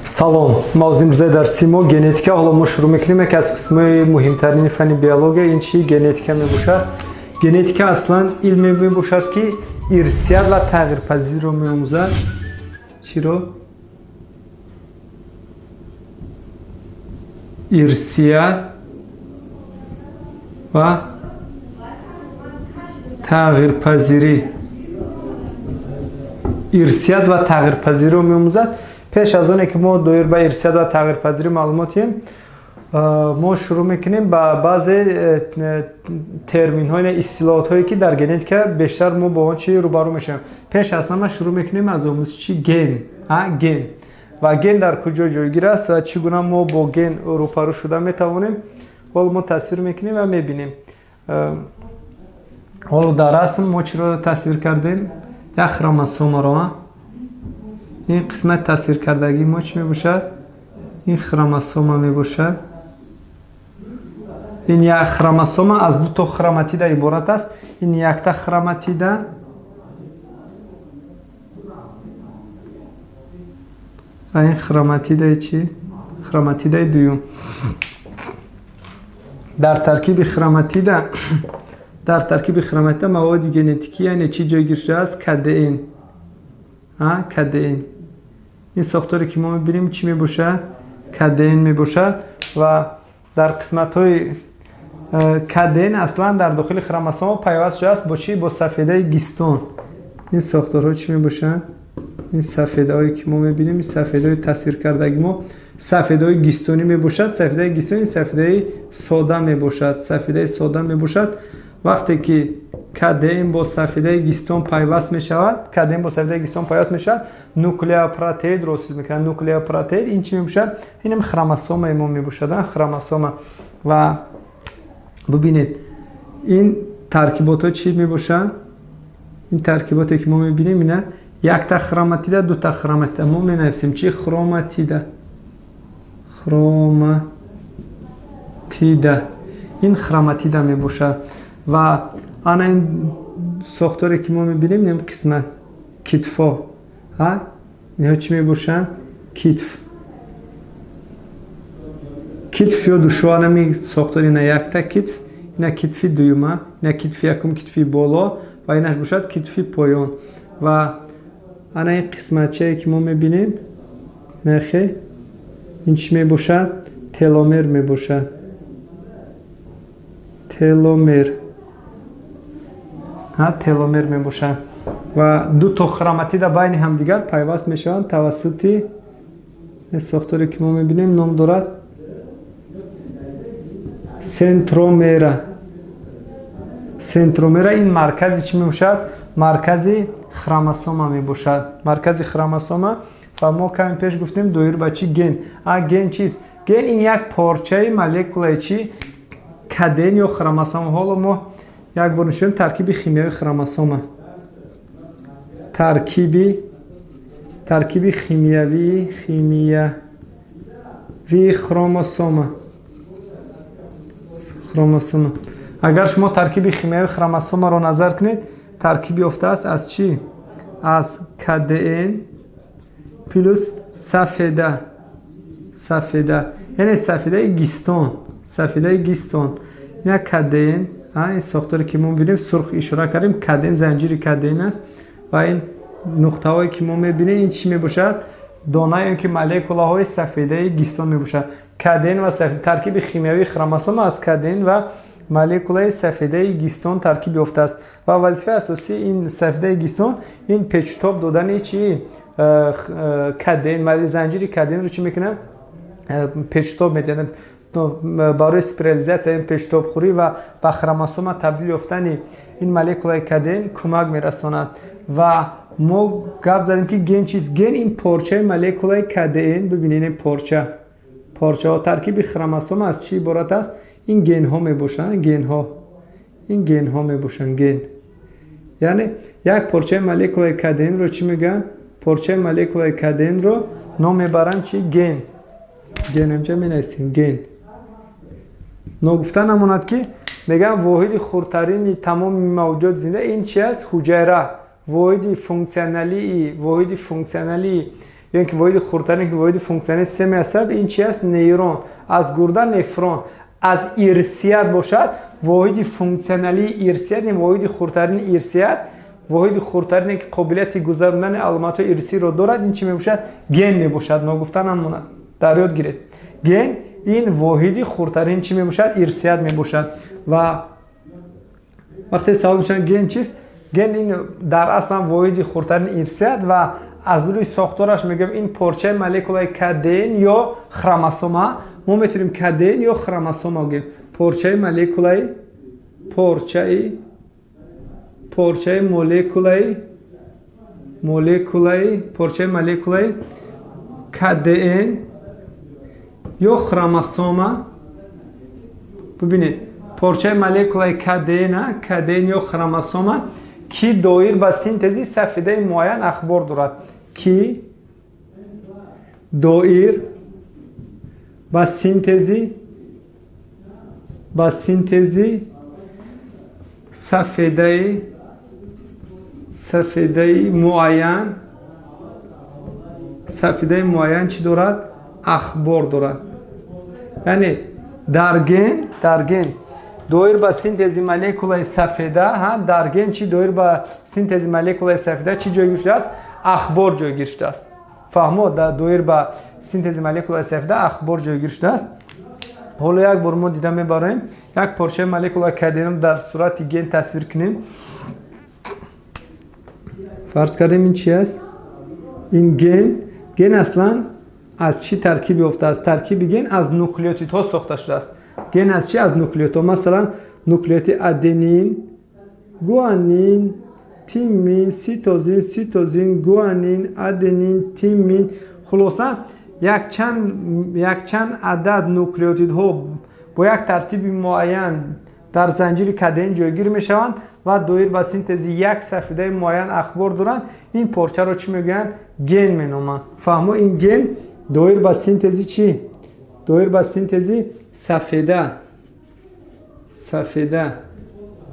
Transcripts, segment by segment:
салом, мо имрӯзе дар симо генетика ҳоло мо шурӯъ мекунем. Яке аз қисмҳои муҳимтарини фанни биология ин чӣ генетика мебошад. Генетика аслан илме мебошад ки ирсият ва тағйирпазириро меомӯзад. чиро ирсият ва тағйирпазирӣ ирсият ва тағйирпазириро меомӯзад. пеш аз оне ки мо доир ба ирсият ва тағйирпазирӣ маълумот диҳем, мо шурӯъ мекунем ба баъзе терминҳои истилоҳотҳое ки дар генетика бештар мо бо он чӣ рӯбарӯ мешавем. пеш аз ҳама шурӯъ мекунем аз омӯзиши ген. Ген ва ген дар куҷо ҷойгир аст ва чӣ гуна мо бо ген рӯбарӯ шуда метавонем, ҳоло мо тасвир мекунем ва мебинем. ҳоло дар расм мо чиро тасвир кардем? як хромосомаро. ин қисмати тасвиркардагӣ мо чӣ мебошад? ин хромосома мебошад. ин як хромосома аз ду то хроматида иборат аст. ин якта хроматида ва ин хроматидаи чӣ? Хроматидаи дуюм. дар таркиби хроматида маводи генетикӣ яъне чӣ ҷойгир шудааст? КДН. КДН. ин сохторе ки мо мебинем чӣ мебошад? КДН мебошад. ва дар қисматҳои КДН аслан дар дохили хромосома пайваст шудааст бо чӣ? Бо сафедаи гистон. ин сохторҳо чӣ мебошанд? ин сафедаҳое ки мо мебинем, ин сафедаҳои тасвиркардаги мо сафедаҳои гистонӣ мебошад. Сафедаи гистон ин сафедаи сода мебошад. Сафедаи сода мебошад. вақте ки КДН бо сафедаи гистон пайваст мешавад, нуклеопротеидро ҳосил мекунад. Нуклеопротеид ин чӣ мебошад? Инам хромосомаи мо мебошад. Хромосома. ва бубинед ин таркиботҳо чӣ мебошад? ин таркиботе ки мо мебинем ина якта хроматида, дута хроматида. мо менависем чӣ? Хроматида. ин хроматида мебошад. ва ана ин сохторе ки мо мебинем ин қисмат китфо. инҳо чӣ мебошанд? китф ё душо. анами сохтор ина якта китф, ина китфи дуюма, ина китфи якум, китфи боло ва инаш бошад китфи поён. ва ана ин қисматчае ки мо мебинем нахе ин чӣ мебошад? теломер мебошад. теломер мебошад. ва ду то хроматида байни ҳамдигар пайваст мешаванд тавассути сохторе ки мо мебинем ном дорад сентромера. Сентромера ин маркази чӣ мебошад? Маркази хромосома мебошад. Маркази хромосома. ва мо каме пеш гуфтем доир ба чӣ? Ген. Ген чист? Ген ин як порчаи молекулаи чӣ? КДН ё хромосома. ҳоло мо як бор нишонем таркиби химиявии хромосома. таркиби химиявии хромосома. агар шумо таркиби химиявии хромосомаро назар кунед, таркиб ёфтааст аз чӣ? аз КДН плюс сафеда. яъне сафедаи гистон. ина КДН. ин сохторе ки мо мебинем сурх ишора кардем. КДН занҷири КДН аст. ва ин нуқтаҳое ки мо мебинем ин чӣ мебошад? донаи ки молекулаҳои сафедаи гистон мебошад. КДН ва таркиби химиявии хромосома аз КДН ва молекулаи сафедаи гистон таркиб ёфтааст. ва вазифаи асосии ин сафедаи гистон ин печтоб додани чӣ? КДН. занҷири КДНро чӣ мекунад? печтоб медиҳад. барои спирализатсия ин печтобхӯрӣ ва ба хромосома табдил ёфтани ин молекулаи КДН кӯмак мерасонад. ва мо гап задем ки ген чист? Ген ин порчаи молекулаи КДН. бибинед ин порчаҳо таркиби хромосома аз чӣ иборат аст? ин генҳо мебошанд. ин генҳо мебошанд. ген яъне як порчаи молекулаи КДНро чӣ мегӯянд? Порчаи молекулаи КДНро ном мебаранд чӣ? Ген. генамҷа менависем ген. ногуфта намонад ки мегӯям воҳиди хурдтарини тамоми мавҷудоти зинда ин чӣ аст? ҳуҷайра. воҳиди функсионалии یا اینکه واحد خردترین که واحد فونکسیونی سیستم عصب این چی است؟ نیرون. از گرده نفرون. از ارثیت باشد واحد فونکسیونالی ارثیت، این واحد خردترین ارثیت، واحد خردترین که قابلیت گذراندن علامت ارثی رو دارد، این چی میباشد؟ گن میباشد. ما گفتنم در یاد گیرید. گن این واحد خردترین چی میباشد؟ ارثیت میباشد. و وقتی سوال میشن گن چیست؟ گن این در اصل واحد خردترین ارثیت و از روی ساختارش میگم این پارچه مولکولای کادین یا خروموسوم. ما میتونیم کادین یا خروموسوم بگیم. پارچه مولکولای پارچه مولکولای کادین یا خروموسوم. ببینید پارچه مولکولای کادین یا خروموسوم کی دایر به سینتزی سفیده معین اخبار دارد. کی دایر به سینتزی سفیده معین چی دارد؟ اخبار دارد. یعنی در گن دایر به سینتز مولکولای سفیده، در گن چی دایر به سینتز مولکولای سفیده چی جایگیر شده است؟ اخبار جایگیر شده است. فهمو در دایر به سینتز مولکولای سفیده اخبار جایگیر شده است. حالا یک بار ما دیدن میبریم یک پارچه مولکولای کادین در صورت گن تصویر کنیم. فرض کردیم این چی است؟ این گن اصلا از چی ترکیب یافته است؟ ترکیب گن از نوکلئوتید ها ساخته شده است. گن از چی؟ از نوکلئوتید ها. مثلا نوکلئوتید ادنین، گوانین، تیمین، سیتوزین، گوانین، ادنین، تیمین. خلاصه یک چند عدد نوکلئوتید ها با یک ترتیب معین در زنجیر کادین جایگیر می شوند و دایر به سینتز یک سفیده معین اخبار دارند. این پارچه رو چی میگن؟ گن می نامند. فهمو این گن دایر به سینتزی چی؟ دایر به سینتزی سفیده.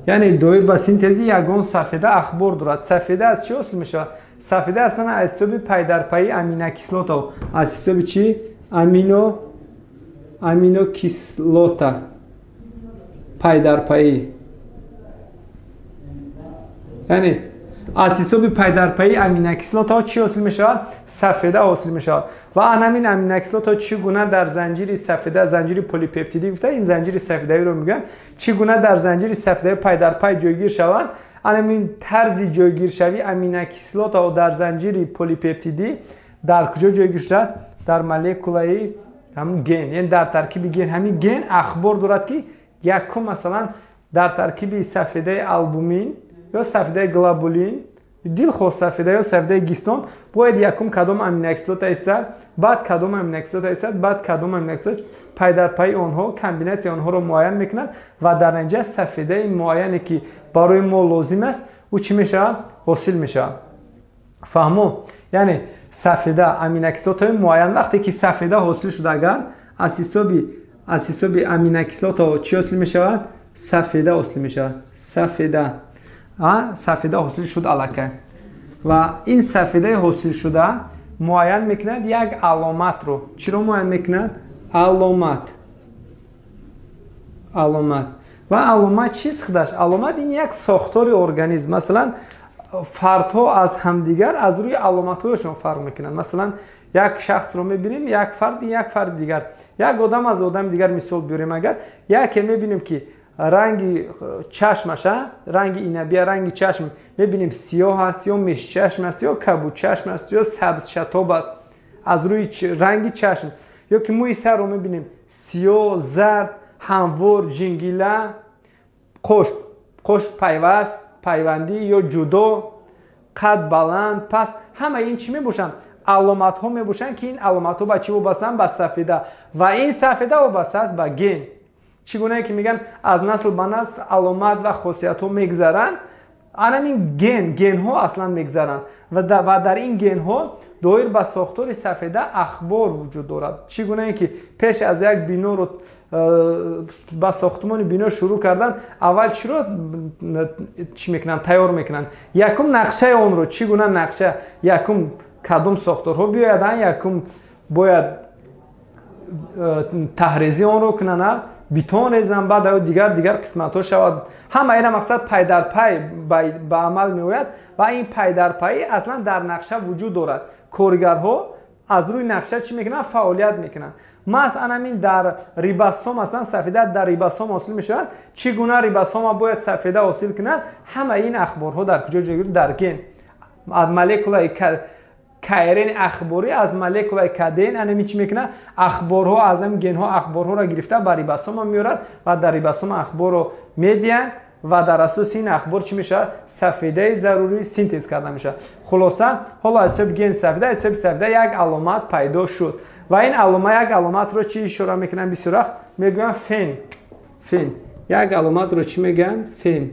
یعنی دایر به سینتزی یگان سفیده اخبار دارد. سفیده از چی حاصل میشه؟ سفیده اصلا از حساب پی در پی امینوکیسلات ها. از حساب چی؟ امینوکیسلات پی در پی. یعنی از حساب پی در پی امینوکیسلات ها چی حاصل میشه؟ سفیده حاصل میشه. و همین امینوکیسلات ها چگونه در زنجیر سفیده، زنجیر پلی پپتیدی گفته، این زنجیر سفیده رو میگن، چگونه در زنجیر سفیده پی در پی جایگیر شوند. همین طرز جایگیر شوی امینوکیسلات ها در زنجیر پلی پپتیدی در کجا جایگیر شده است؟ در مولکولای همون گن. یعنی در ترکیب گن همین گن اخبار دارد که یکم مثلا در ترکیب سفیده آلبومین یا سفیده گلوبولین، دلخواه سفیده یا سفیده گیستون باید یکم کدام امینوکیسلات است، بعد کدام امینوکیسلات است، بعد کدام امینوکیسلات پی در پی آنها کامبیناسیون آنها رو معین میکنند و در اینجا سفیده معینی که برای ما لازم است او چی میشه؟ حاصل میشه. فهمو؟ یعنی سفیده امینوکیسلات معین وقتی که سفیده حاصل شد، اگر از حساب امینوکیسلات ها چی حاصل میشه؟ سفیده حاصل میشه. سفیده حاصل شد الکه و این سفیده حاصل شده معین میکند یک علامت رو. چی رو معین میکند؟ علامت. و علامت چیست خودش؟ علامت این یک ساختار ارگانیسم. مثلا فردها از همدیگر از روی علامت‌هایشون فرق میکنند. مثلا یک شخص رو میبینیم، یک فرد دیگر، یک آدم از آدم دیگر مثال بیاریم. اگر یک میبینیم که رنگ چشمش، رنگ اینبی رنگ چشم میبینیم سیاه است یا مش چشم است یا کبود چشم است یا سبز شتاب است از روی رنگ چشم، یا که موی سر رو میبینیم سیاه، زرد، هموار، جنگیله، قشت پیوندی یا جدا، قد بلند، پس همه این چی میباشن؟ علامت ها میباشن که این علامت ها با چی وابستن؟ به سفیده و این سفیده وابسته است به گن. چگونه که میگن از نسل به نسل علامت و خاصیت ها میگذرن، این گن ها اصلا میگذرن و در این گن ها دایر به ساختار سفیده اخبار وجود دارد. چگونه که پیش از یک بنا رو با ساختمان بنا شروع کردن، اول چی رو چی میکنن؟ تیار میکنن. یکم نقشه اون رو. چگونه نقشه؟ یکم кадом сохторҳо биёяд, якум бояд таҳризӣ онро кунанд, битон резанд, баъд дигар қисматҳо шавад. Ҳама ина мақсад пай дар пай ба амал меояд ва ин пай дар пайи аслан дар нақша вуҷуд дорад. Коригарҳо аз рӯи нақша чӣ мекунанд? Фаъолият мекунанд. Масъалан ин дар рибосом аслан сафеда дар рибосом ҳосил мешавад. Чӣ гуна рибосома бояд сафеда ҳосил кунад? Ҳама ин ахборҳо дар куҷо ҷойгирӣ? Дар ген. Молекулаи кайрен ахборӣ аз молекулаи каден анами чӣ мекунад? Ахборҳо аз ин генҳо ахборҳоро гирифта ба рибосома меорад ва дар рибосома ахборро медиҳанд ва дар асоси ин ахбор чӣ мешавад? Сафедаи зарурӣ синтез карда мешавад. Хулоса ҳоло аз ҳисоби ген сафеда, аз ҳисоби сафеда як аломат пайдо шуд ва ин як аломатро чӣ ишора мекунанд? Бисёр вақт мегӯянд фен. Як аломатро чӣ мегӯянд? Фен.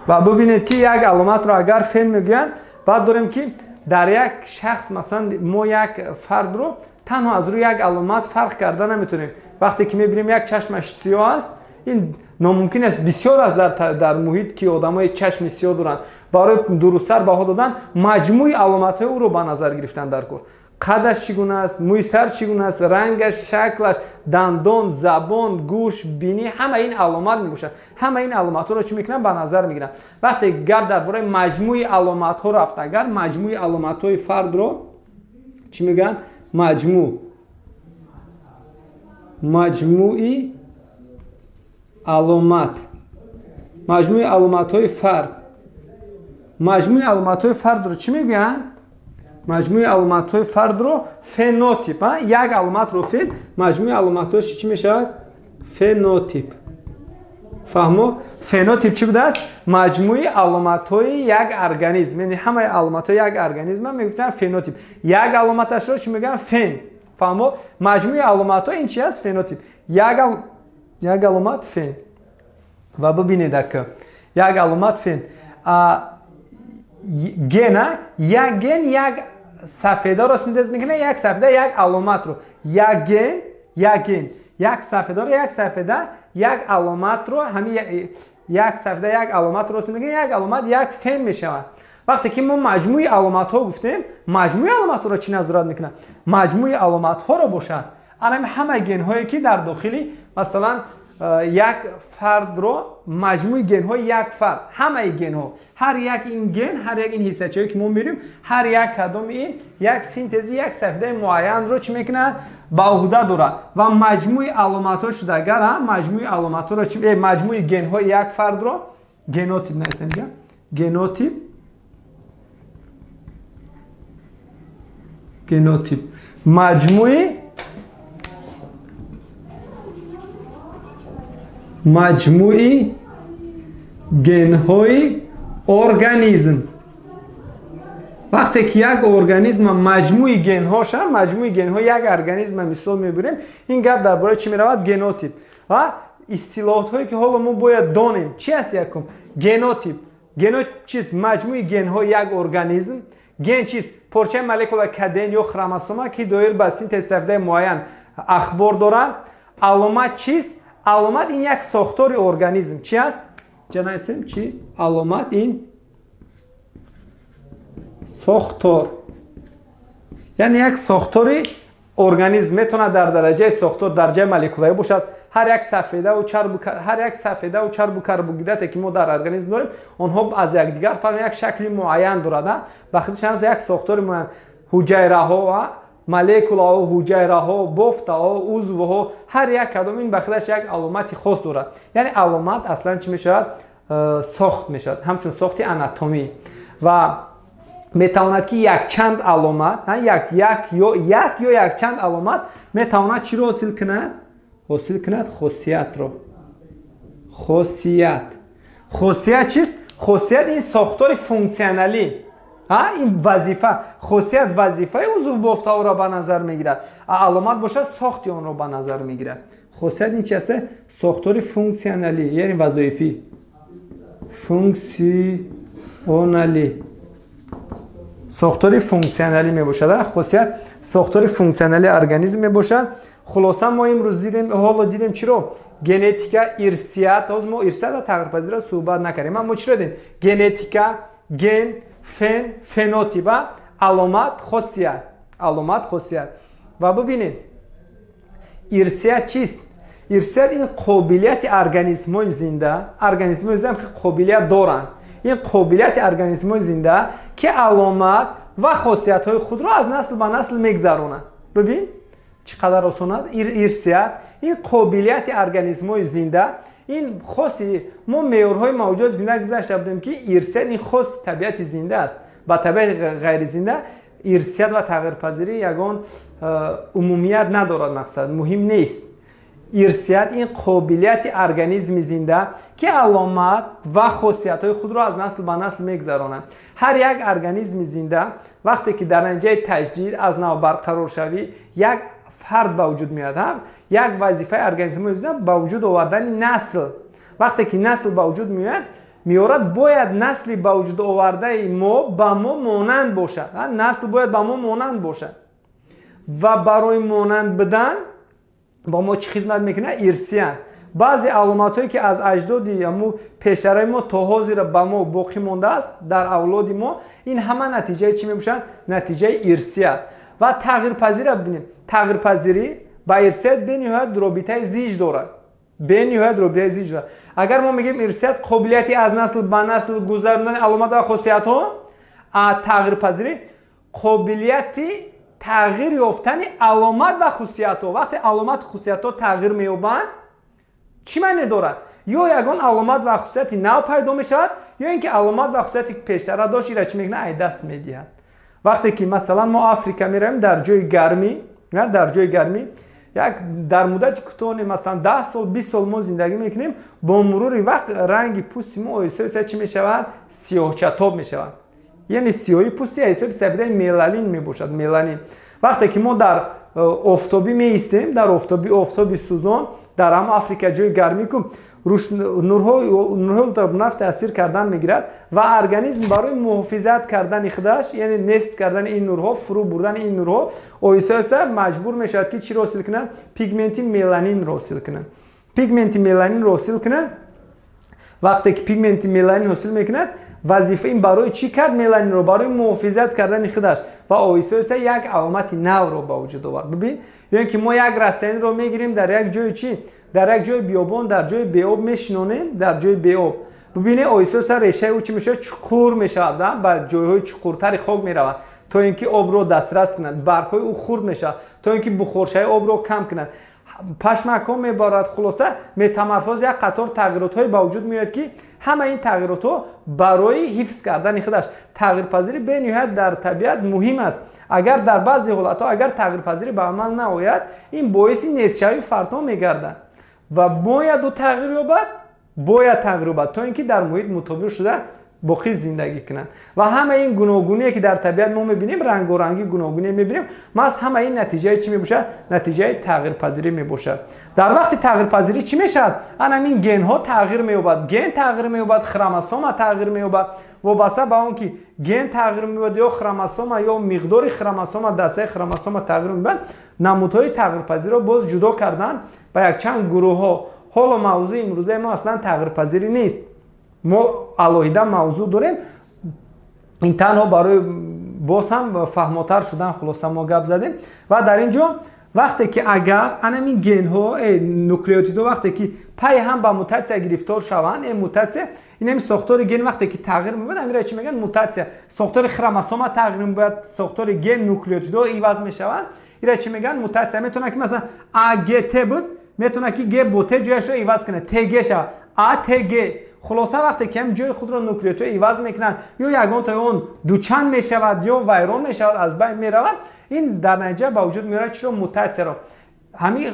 ва бубинед ки як аломатро агар фен мегӯянд, баъд дорем ки дар як шахс масалан мо як фардро танҳо аз рӯи як аломат фарқ карда наметавонем. Вақте ки мебинем як чашмаш сиёҳ аст, ин номумкин аст, бисёр аст дар муҳит ки одамои чашми сиёҳ доранд. Барои дурусттар баҳо додан маҷмӯи аломатҳои ӯро ба назар гирифтан дар кор. Қадаш чӣ гуна аст, мӯи сар чӣ гуна аст, рангаш, шаклаш, дандон, забон, гӯш, бинӣ, ҳама ин аломат мебошад. Ҳама ин аломатҳоро чӣ мекунанд? Ба назар мегиранд. Вақте гап дар бораи маҷмӯи аломатҳо рафт, агар маҷмӯи аломатҳои фардро чӣ мегӯянд? маҷмӯи аломат. Маҷмӯи аломатҳои фард. Маҷмӯи аломатҳои фардро чӣ мегӯянд? Маҷмӯи аломатҳои фардро фенотип. Як аломатро фен, маҷмӯи аломатҳоиш чӣ мешавад? Фенотип. фаҳмо? Фенотип чӣ будааст? Маҷмӯи аломатҳои як организм. Яъне ҳамаи аломатҳои як организм мегуфтанд фенотип. Як аломаташро чӣ мегӯянд? Фен. фаҳмо? Маҷмӯи аломатҳо ин чӣ аст? Фенотип. Як аломат фен. ва бубинед ки як аломат фен. Гена, як ген як сафедаро синтез мекунад, як сафеда як аломатро. Як ген, як сафедаро, як сафеда як аломатро, ҳамин як сафеда як аломатро синтез мекунад, як аломат як фен мешавад. вақте ки мо маҷмӯи аломатҳо гуфтем, маҷмӯи аломатҳоро чӣ назорат мекунад? Маҷмӯи аломатҳоро бошад. анами ҳамаи генҳое ки дар дохили масалан як фардро маҷмӯи генҳои як фард, ҳамаи генҳо, ҳар як ин ген, ҳар як ин ҳиссачаҳое ки мо мебинем, ҳар як кадоми ин як синтези як сафедаи муайянро чӣ мекунад? Ба уҳда дорад. ва маҷмӯи аломатҳо шуд агар маҷмӯи аломатҳоро маҷмӯи генҳои як фардро генотип наисанҷа генотип маҷмӯи генҳои организм. вақте ки як организм маҷмӯи генҳоша, маҷмӯи генҳои як организм мисол мебурем, ин гап дар бораи чӣ меравад? Генотип. ва истилоҳотҳое ки ҳоло мо бояд донем, чӣ аст якум? Генотип. Генотип чист? Маҷмӯи генҳои як организм. Ген чист? Порчаи молекула каден ё хромосома ки доир ба синтез сафедаи муайян ахбор дорад. Аломат чист? Аломат ин як сохтори организм. Чӣ аст? ҷанависем чӣ? Аломат ин сохтор. яъне як сохтори организм метавонад дар дараҷаи сохтор, дараҷаи молекулаӣ бошад. ҳар як сафедаву чарбу карбогидрате ки мо дар организм дорем, онҳо аз якдигар фарқ як шакли муайян дорад. ба хатри як сохтори муайян. ҳуҷайраҳо, молекулаҳо, ҳуҷайраҳо, бофтаҳо, узвҳо, ҳар як кадом ин ба худаш як аломати хос дорад. яъне аломат аслан чӣ мешавад? Сохт мешавад, ҳамчун сохти анатомӣ. ва метавонад ки якчанд аломат, як ё якчанд аломат метавонад чиро ҳосил кунад? ҳосил кунад хосиятро. Хосият чист? Хосият ин сохтори функсионалӣ. ин вазифа. Хосият вазифаи узв бофтаҳоро ба назар мегирад. Аломат бошад сохти онро ба назар мегирад. Хосият ин чи аст? Сохтори функсионалӣ, яъне вазоифӣ. функсионалӣ. сохтори функсионалӣ мебошад. хосият сохтори функсионали организм мебошад. хулоса мо имрӯз дидем, ҳоло дидем чиро? Генетика, ирсият, ҳозир мо ирсият ва тағйирпазира суҳбат накардем. Мо чиро дидем? Генетика, ген فنوتیپ و علامت خاصیت و ببینید ارثیت چیست؟ ارثیت این قابلیت ارگانیسم‌های زنده که قابلیت دارن، این قابلیت ارگانیسم‌های زنده که علامت و خاصیت‌های خود را از نسل به نسل می‌گذرونند. ببین چقدر آسان است. ارثیت این قابلیت ارگانیسم‌های زنده، این خاصی ما معیارهای موجود زنده گذاشته بودیم که ارثیت این خاص طبیعت زنده است. با طبیعت غیر زنده ارثیت و تغییرپذیری یگان عمومیت ندارد، مقصد مهم نیست. ارثیت این قابلیت ارگانیسم زنده که علامت و خاصیت‌های خود را از نسل به نسل می‌گذرانند. هر یک ارگانیسم زنده وقتی که در نتیجه تجدید از نو برقرار شوی یک فرد به وجود میاد، یک وظیفه ارگانیسم زنده به وجود آوردن نسل. وقتی که نسل به وجود میاد میارد باید نسلی به وجود آورده ما به ما مانند باشد. نسل باید به ما مانند باشد و برای مانند بدن با ما چی خدمت میکنه؟ ارثیت. بعضی علامت‌هایی که از اجدادی یا پیشرای ما تا حاضر به ما باقی مانده است در اولاد ما، این همه نتیجه چی میباشد؟ نتیجه ارثیت. و تغییرپذیری ببینیم، تغییرپذیری با ارثیت به نهایت رابطه زیج دارد. اگر ما میگیم ارثیت قابلیتی از نسل به نسل گذراندن علامت و خاصیت ها، تغییرپذیری قابلیتی تغییر یافتن علامت و خصوصیت ها. وقتی علامت و خصوصیت ها تغییر می‌یابند چی معنی دارد؟ یا یگان علامت و خصوصیت نو پیدا میشود یا اینکه علامت و خصوصیتی که پیشتر داشت را چی میکنه؟ از دست میدهد. وقتی که مثلا ما آفریقا میریم در جای گرمی یک در مدت کوتاه مثلا 10 سال 20 سال ما زندگی میکنیم، با مرور وقت رنگ پوست ما احساس چی میشود؟ سیاه چتاب میشود. یعنی سیاهی پوستی حساب سفیده ملانین میباشد. ملانین وقتی که ما در آفتابی میایستیم، در آفتابی سوزان در هم آفریقا جای گرمی که نورهای الترابنفت تاثیر کردن میگیرد و ارگانیسم برای محافظت کردن خودش، یعنی نست کردن این نورها، فرو بردن این نورها، احساسا مجبور میشود که چی را حاصل کنند؟ پیگمنت ملانین را حاصل کنند. پیگمنت ملانین را حاصل کنند. وقتی که پیگمنت ملانین حاصل میکند، وظیفه این برای چی کرد؟ ملانین رو برای محافظت کردن خودش و احساسا یک علامت نو رو با وجود آورد. ببین یعنی که ما یک رسانه رو میگیریم در یک جای چی؟ در یک جای بیابان، در جای بیاب میشنونیم، در جای بیاب ببینید احساسا ریشه او چی میشه؟ چقور میشه، بعد جایهای چقورتری خاک میرود تا اینکه آب رو دسترس کنند. برگ‌های او خرد میشه تا اینکه بخورشای آب رو کم کنند. پشمک ها میبارد. خلاصه متمرفاز یک قطار تغییرات های با وجود میاد که همه این تغییرات ها برای حفظ کردن خودش. تغییرپذیری به نهایت در طبیعت مهم است. اگر در بعضی حالت ها اگر تغییرپذیری به عمل نآید، این باعث نیستشوی فرد میگردد و باید تغییر یابد تا اینکه در محیط مطابق شده باقی زندگی کنند. و همه این گوناگونی که در طبیعت ما میبینیم، رنگ و رنگی گوناگونی میبینیم، ما از همه این نتیجه چی میباشد؟ نتیجه تغییرپذیری میباشد. در وقت تغییرپذیری چی میشد؟ این گن ها تغییر مییابد، گن تغییر مییابد، خروموسوم تغییر مییابد. وابسته به اون که گن تغییر مییابد یا خروموسوم یا مقدار خروموسوم دسته خروموسوم تغییر مییابد، نمودهای تغییرپذیری را باز جدا کردن به یک چند گروه ها. حالا موضوع امروزه ما اصلا تغییرپذیری نیست. ما علاوه موضوع داریم، این تنها برای باز هم فهماتر شدن خلاصه ما گپ زدیم. و در اینجا وقتی که اگر این گن ها نوکلئوتید وقتی که پای هم با موتاسیون گرفتار شوند، این موتاسیون این ساختار گن وقتی که تغییر می‌یابد، امیر چی میگن؟ موتاسیون. ساختار خروموسوم تغییر می‌یابد، ساختار گن نوکلئوتید عوض میشوند. اینا چی میگن؟ موتاسیون. میتونه که مثلا ا ت بود، میتونه که گ بوته جایش رو عوض کنه، ت گ شه، ا ت گ. خلاصه وقتی که هم جای خود را نوکلئوتید عوض میکنن یا یگان تا اون دوچند میشود یا ویران میشود، از بین میرود، این در نتیجه با وجود میاره چی رو؟ موتاسیون را. همین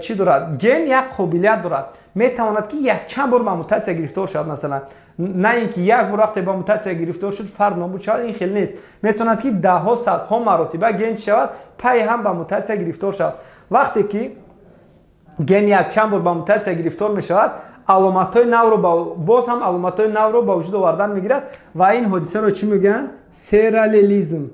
چی دارد؟ گن یک قابلیت دارد، میتواند که یک چند بار با موتاسیون گرفتار شود. مثلا نه اینکه یک بار وقتی با موتاسیون گرفتار شد فرد نابود شود، این خیلی نیست. میتواند که ده ها صدها مراتب گن شود پای هم با موتاسیون گرفتار شود. وقتی که گن یک چند بار با موتاسیون گرفتار میشود، علامت‌های نو رو باز هم علامت‌های نو رو با وجود آوردن میگیرد و این حادثه رو چی میگن؟ سرالیزم.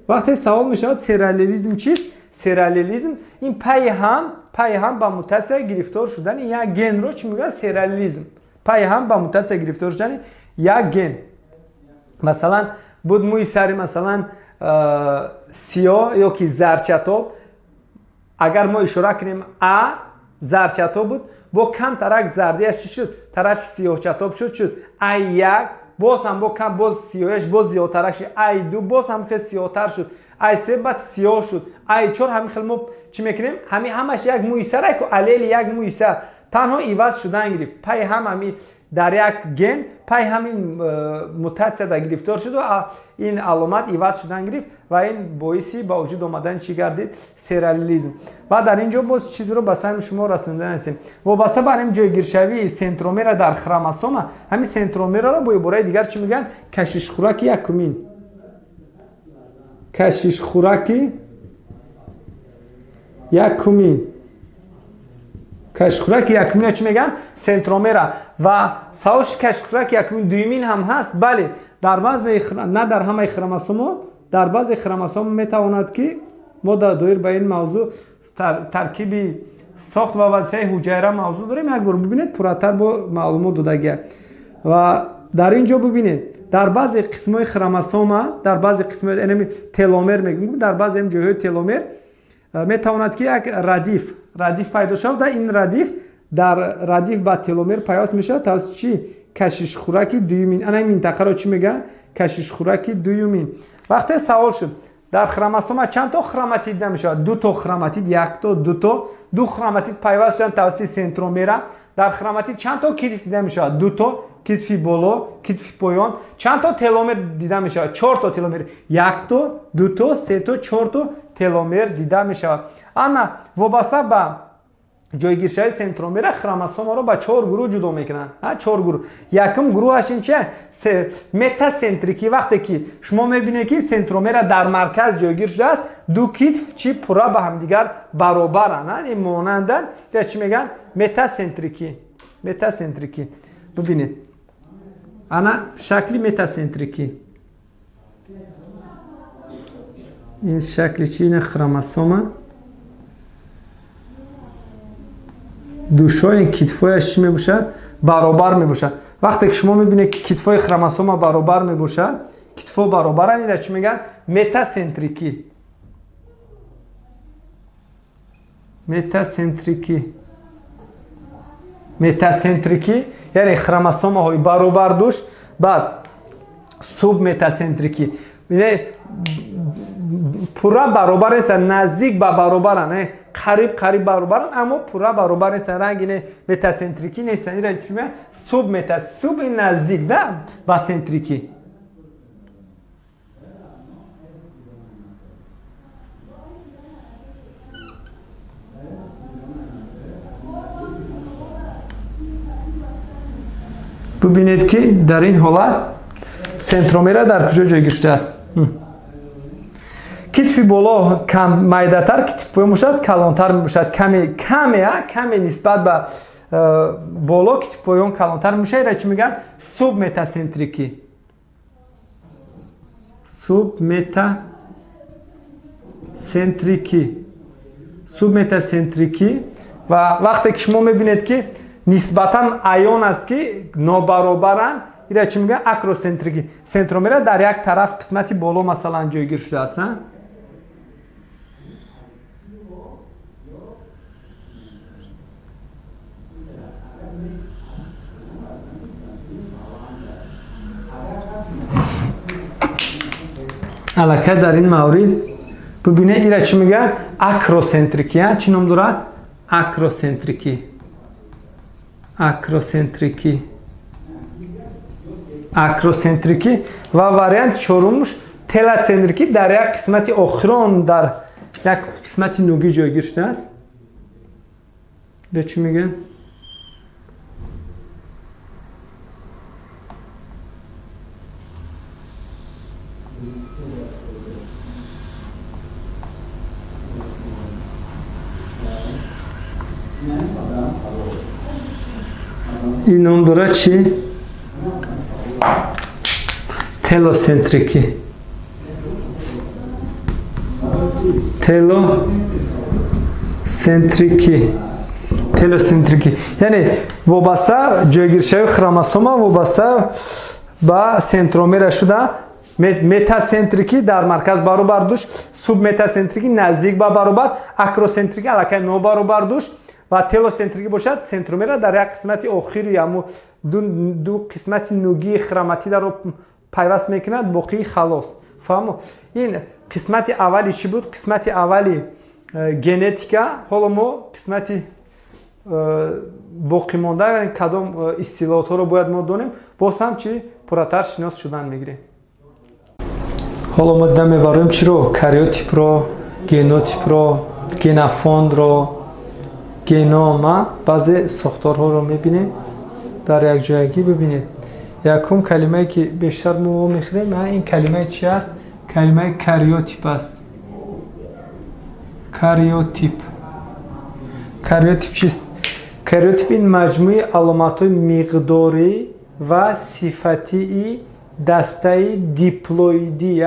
وقتی سوال میشود سرالیزم چیست؟ سرالیزم این پای هم با موتاسیون گرفتار شدن یک گن رو چی میگن؟ سرالیزم. пай ҳам ба мутатсия гирифтор шудани як ген. Масалан буд мӯи сари масалан сиёҳ ё ки зарчатоб, агар мо ишора кунем а зарчатоб буд, бо кам тарак зардияш чӣ шуд? Тарафи сиёҳчатоб шуд. Ай як боз ҳам бо кам боз сиёҳаш боз зиёдтарак шуд. Ай ду боз ҳам хел сиёҳтар шуд. Ай се баъд сиёҳ шуд. Ай чор ҳамин хел мо чӣ мекунем? Ҳамаш як мӯи сареку аллели як мӯи сар танҳо иваз шудан гирифт. Пай ҳам ҳамин дар як ген пай ҳамин мутатсияда гирифтор шуд ва ин аломат иваз шудан гирифт ва ин боиси ба вуҷуд омадани чӣ гардид? Сериализм. Ва дар ин ҷо боз чизро ба сами шумо расондан ҳастем. Вобаста бар ин ҷойгиршавии сентромера дар хромосома, ҳамин сентромераро бо ибораи дигар чӣ мегӯянд? Кашишхӯраки якумин. Кашишхӯраки якумин. Кашишхӯраки якумин чӣ мегӯянд? Сентромера. Ва саволи кашишхӯраки якумин дуюмин ҳам ҳаст. Бале, дар баъзе на дар ҳамаи хромосомот, дар баъзе хромосом метавонад ки мо доир ба ин мавзӯъ таркиби сохт ва вазифаи ҳуҷайра мавзӯъ дорем. Як бор бибинед, пурратар бо маълумот додагия. Ва дар ин ҷо бибинед, дар баъзе қисмҳои хромосома, дар баъзе қисмҳои энеми теломер мегӯем, дар баъзе ҷойҳои теломер метавонад ки як радиф пайдо шавад. Ин радиф ба теломер пайваст мешавад тавассути чӣ? Кашишхӯраки дуюмин. Ана минтақаро чӣ мегӯянд? Кашишхӯраки дуюмин. Вақте савол шуд дар хромосома чанд то хроматид дида мешавад? Ду то хроматид, як то, ду хроматид пайваст шуданд тавассути сентромера. Дар хроматид чанд то китф дида мешавад? Ду то, китфи боло, китфи поён. Чанд то теломер дида мешавад? 4 то теломер. Як то, ду то, се то, 4 то теломер дида мешавад. Ана вобаста ба ҷойгиршавии сентромера хромосомаро ба 4 гурӯҳ ҷудо мекунанд. 4 гурӯҳ. Якум гурӯҳаш ин чиye? Метасентрикӣ. Вақте ки шумо мебинед ки сентромера дар марказ ҷойгир шудааст, ду китф чӣ пурра ба ҳамдигар баробаранд, ин монанданд. Ин чӣ мегӯянд? Метасентрикӣ. Метасентрикӣ. Бибинед. Ана шакли метасентрикӣ. ин шакли чӣ? Ин хромосома. душои китфояш чӣ мебошад? Баробар мебошад. Вақте ки шумо мебинед ки китфои хромосома баробар мебошад, китфо баробаранд, ира чӣ мегӯянд? Метасентрикӣ. Метасентрикӣ. Метасентрикӣ яъне хромосомаҳои баробардӯш. баъд субметасентрикӣ. пурра баробар нестанд, наздик ба баробаранд, қариб баробаранд, аммо пурра баробар нестанд. ранги метасентрикӣ нестанд. ира чӣ мегӯянд? Суб ин наздик да ба сентрикӣ. бибинед ки дар ин ҳолат сентромера дар куҷо ҷойгир шудааст? китфи боло майдатар, китфи поён бошад калонтар мебошад. каме нисбат ба боло китфи поён калонтар мебошад. ира чӣ мегӯянд? Субметасентрикӣ. Субметасентрикӣ. ва вақте ки шумо мебинед ки нисбатан аён аст ки нобаробаранд, ира чӣ мегӯянд? Акросентрикӣ. сентромера дар як тараф қисмати боло масалан ҷойгир шудааст. аллакай дар ин маврид бибинед ира чӣ мегӯянд? Акросентрикӣ. чӣ ном дорад? Акросентрикӣ. Акросентрикӣ. ва варианти чорумш телоцентрикӣ. дар як қисмати охирон, дар як қисмати нугӣ ҷойгир шудааст. ира чӣ мегӯянд? ин ном дорад чӣ? Телосентрикӣ. تلوسنتریکی یعنی وابسته جایگیرشوی خروموسوم وابسته با سنترومر شده. متاسنتریکی در مرکز برابر دوش، سوب متاسنتریکی نزدیک به برابر، اکروسنتریکی علاقه نو برابر دوش و تلوسنتریکی باشد سنترومر در یک قسمت آخری یا دو قسمت نوگی خراماتی در پیوست میکند باقی خلاص. فهمو؟ این قسمت اولی چی بود؟ قسمت اولی گنتیکا، حالا ما قسمت باقی مانده یعنی کدام اصطلاحات ها رو باید ما دونیم باز هم چی پراتر شناس شدن میگیریم. حالا ما دم میبریم چی رو؟ کاریوتیپ رو، گنوتیپ رو، گنافوند رو، گنوم، بعضی ساختارها رو میبینیم در یک جایگی. ببینید یکم کلمه‌ای که بیشتر ما میخوریم این کلمه چی است؟ کلمه کاریوتیپ است. کاریوتیپ. کاریوتیپ چیست؟ کاریوتیپ این مجموعه علامت‌های مقداری و صفتی دسته دیپلویدی،